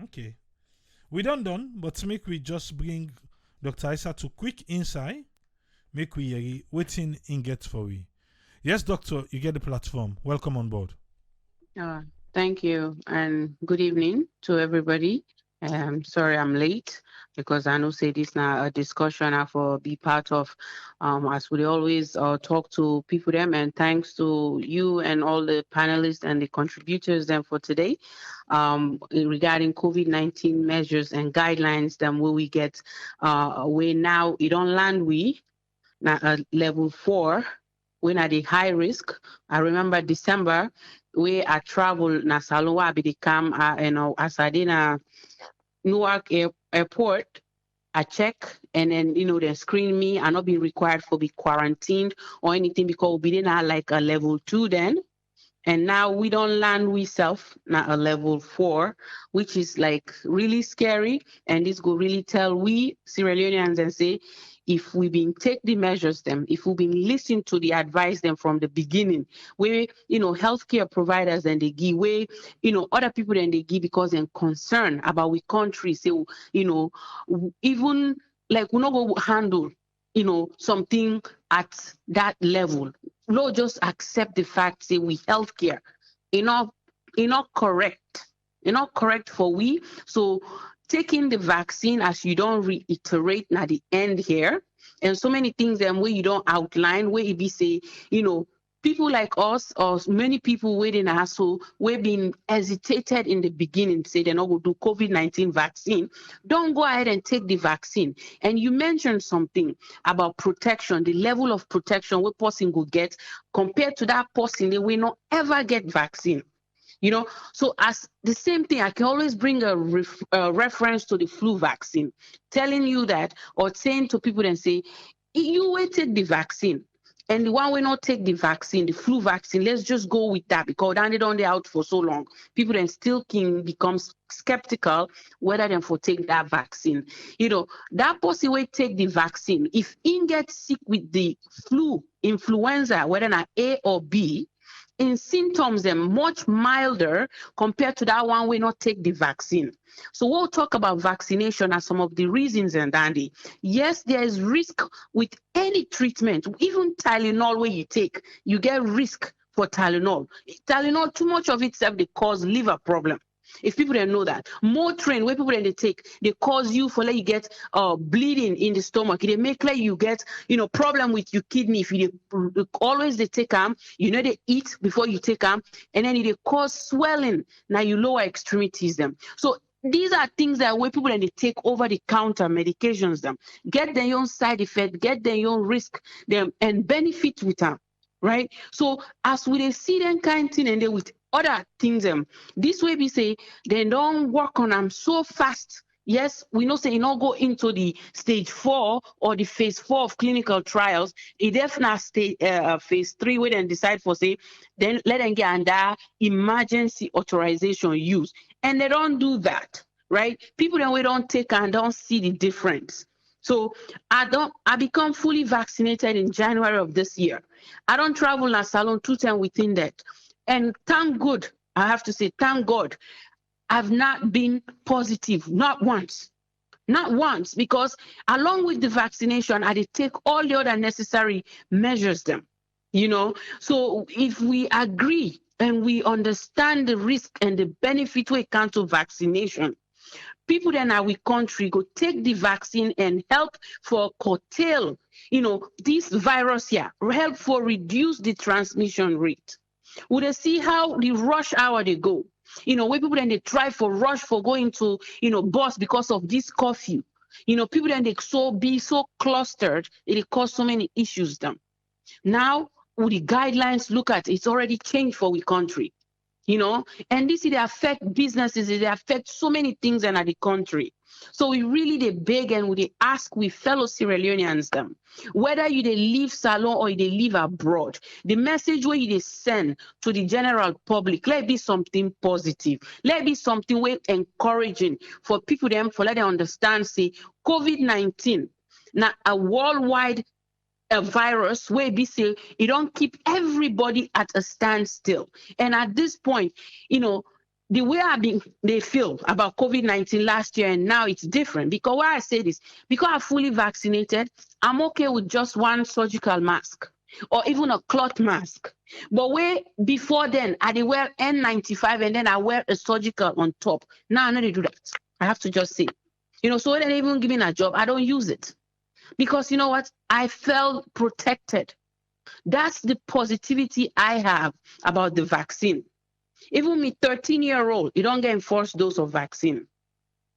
S1: Okay. We done, but make we just bring Dr. Isa to quick insight. Make we waiting in get for we. Yes, doctor, you get the platform. Welcome on board.
S10: Thank you and good evening to everybody. Sorry I'm late because I know say this now a discussion I for be part of as we always talk to people them, and thanks to you and all the panelists and the contributors then for today regarding COVID-19 measures and guidelines then will we get we now it on land we now level 4 when at the high risk. I remember December we I travel na Salonwa be the cam as I did Newark airport. I check and then they screen me. I not be required for be quarantined or anything because we didn't have like a level 2 then. And now we don't land we self now a level 4, which is like really scary. And this go really tell we Sierra Leoneans and say, if we've been take the measures them, if we've been listening to the advice them from the beginning, where healthcare providers and they give way, other people then they give because they're concerned about we country. So, even like we're not going to handle, something at that level. No, just accept the fact say we healthcare. Not correct. Not correct for we. So taking the vaccine, as you don't reiterate at the end here, and so many things then where you don't outline, where it be say, people like us or many people waiting us, so we've been hesitated in the beginning, say they're not going to do COVID-19 vaccine. Don't go ahead and take the vaccine. And you mentioned something about protection, the level of protection what person will get compared to that person they will not ever get vaccine. So as the same thing, I can always bring a reference to the flu vaccine, telling you that or saying to people and say, you will take the vaccine. And the one will not take the vaccine, the flu vaccine, let's just go with that because they don't out for so long. People then still can become skeptical whether them for take that vaccine. That person will take the vaccine. If he gets sick with the influenza, whether not A or B, in symptoms they're much milder compared to that one will not take the vaccine. So we'll talk about vaccination as some of the reasons, and Andy. Yes, there is risk with any treatment, even Tylenol where you take, you get risk for Tylenol. Tylenol, too much of itself, they cause liver problem. If people didn't know that, Motrin, where people they take, they cause you for like you get bleeding in the stomach. They make like you get problem with your kidney. If you always they take them, they eat before you take them, and then they cause swelling. Now you lower extremities them. So these are things that where people they take over the counter medications them, get their own side effect, get their own risk them, and benefit with them. Right? So as we see them kind of thing and they with other things this way we say they don't work on them so fast. Yes, we know say not go into the stage 4 or the phase 4 of clinical trials. It definitely stay phase 3 where then decide for say then let them get under emergency authorization use, and they don't do that. Right? People then we don't take and don't see the difference. So I become fully vaccinated in January of this year. I don't travel in Salon 2 times within that. And thank God, I have to say, thank God, I've not been positive, not once, because along with the vaccination, I did take all the other necessary measures them, So if we agree and we understand the risk and the benefit we can to vaccination, people in our country go take the vaccine and help for curtail, this virus here, help for reduce the transmission rate. Would they see how the rush hour they go? Where people then they try for rush for going to, bus because of this curfew. People then they be so clustered, it cause so many issues them. Now, with the guidelines, look at it's already changed for we country. And this, they affect businesses, they affect so many things in the country. So we really, they beg and we ask we fellow Sierra Leoneans them, whether you they live Salon or they live abroad, the message where you they send to the general public, let it be something positive, let it be something way encouraging for people them, for let them understand, say, COVID-19, now a worldwide a virus where be say it don't keep everybody at a standstill. And at this point, the way they feel about COVID-19 last year and now it's different. Because why I say this, because I'm fully vaccinated, I'm okay with just one surgical mask or even a cloth mask. But where before then, I wear N95 and then I wear a surgical on top. Now I know they do that. I have to just say, so when they even give me a job, I don't use it. Because you know what? I felt protected. That's the positivity I have about the vaccine. Even me 13-year-old, you don't get enforced dose of vaccine.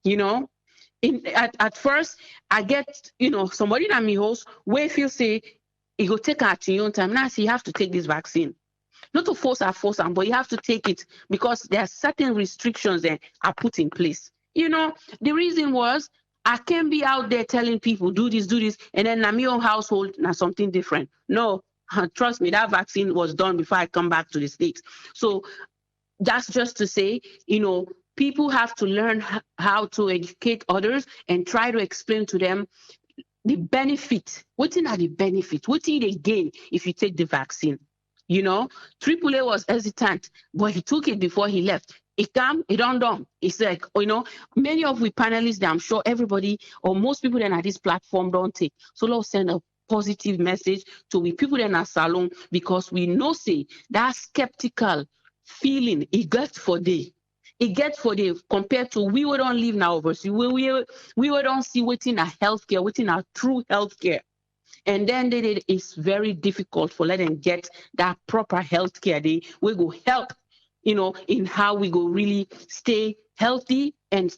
S10: At first, I get, somebody that me host, where if you say, you go take at your own time. Now, see, you have to take this vaccine. Not to force them, but you have to take it because there are certain restrictions that are put in place. The reason was, I can't be out there telling people do this, and then in my own household, now something different. No, trust me, that vaccine was done before I come back to the States. So that's just to say, people have to learn how to educate others and try to explain to them the benefit. What are the benefits? What do they gain if you take the vaccine? AAA was hesitant, but he took it before he left. It come, it done. It's like, many of we panelists that I'm sure everybody or most people that are this platform don't take. So let's send a positive message to we people that are salon because we know say that skeptical feeling it gets for day. It gets for day compared to we don't live now overseas. We don't see within our healthcare, within our true healthcare. And then it's very difficult for letting get that proper healthcare. We go help, in how we go really stay healthy and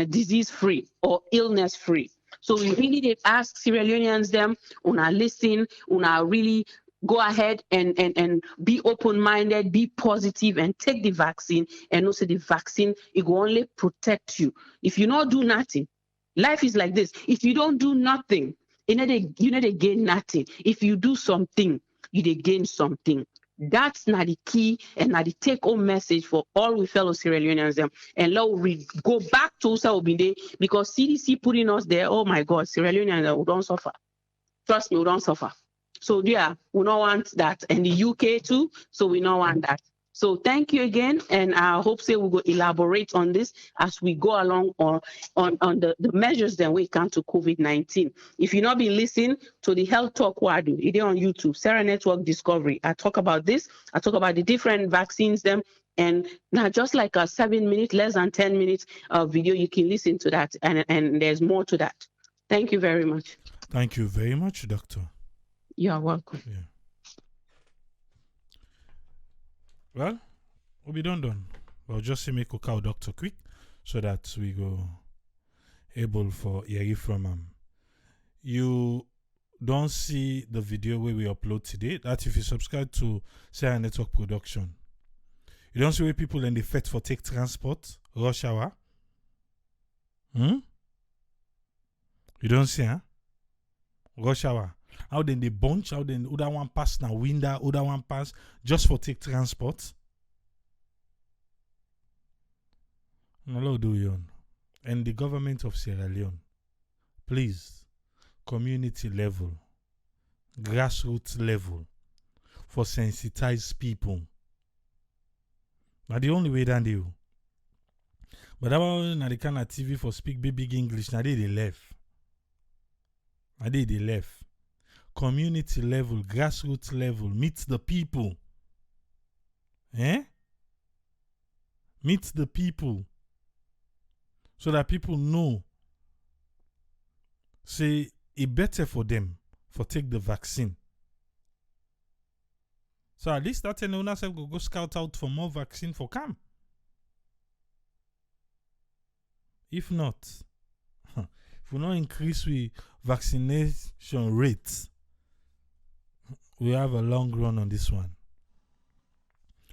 S10: disease free or illness free. So we really did ask Sierra Leoneans them on our listen, on our really go ahead and be open-minded, be positive, and take the vaccine. And also the vaccine, it will only protect you. If you don't do nothing, life is like this. If you don't do nothing, you know they gain nothing. If you do something, you gain something. That's not the key and not the take-home message for all we fellow Sierra Leoneans. And now we go back to Usa Obinde because CDC putting us there. Oh my God, Sierra Leoneans, we don't suffer. Trust me, we don't suffer. So yeah, we don't want that. And the UK too, so we don't want that. So thank you again, and I hope say we will elaborate on this as we go along on the measures that we come to COVID-19. If you've not been listening to the Health Talk Wadu, it is on YouTube, Sarah Network Discovery. I talk about this. I talk about the different vaccines them, and now just like a 7 minute, less than 10 minutes video, you can listen to that, and there's more to that. Thank you very much.
S1: Thank you very much, Doctor.
S10: You are welcome.
S1: Yeah. Well, we'll be done. We'll just say make cocoa doctor quick so that we go able for hear from You don't see the video where we upload today. That if you subscribe to Sierra Network Production, you don't see where people in the fet for take transport, rush hour. You don't see, huh? Rush hour. How then they bunch, how then other one pass now window, other one pass just for take transport. No do you. And the government of Sierra Leone, please, community level, grassroots level, for sensitize people. Now the only way that they do. But that one na the kind of TV for speak big English, now they left. Now they left. Community level, grassroots level, meet the people. Meet the people. So that people know. Say it better for them for take the vaccine. So at least that owner self go scout out for more vaccine for come. If not, if we not increase we vaccination rates, we have a long run on this one.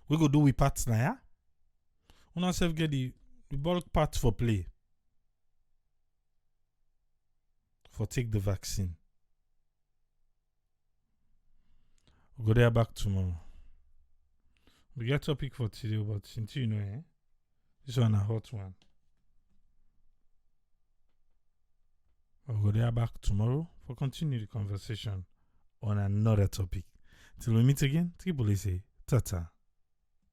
S1: We go do we parts now, yeah? Una self get the bulk part for play. For take the vaccine. We'll go there back tomorrow. We get topic for today, but since you know, this one a hot one. We'll go there back tomorrow for continue the conversation on another topic. Till we meet again, Triple say, ta-ta.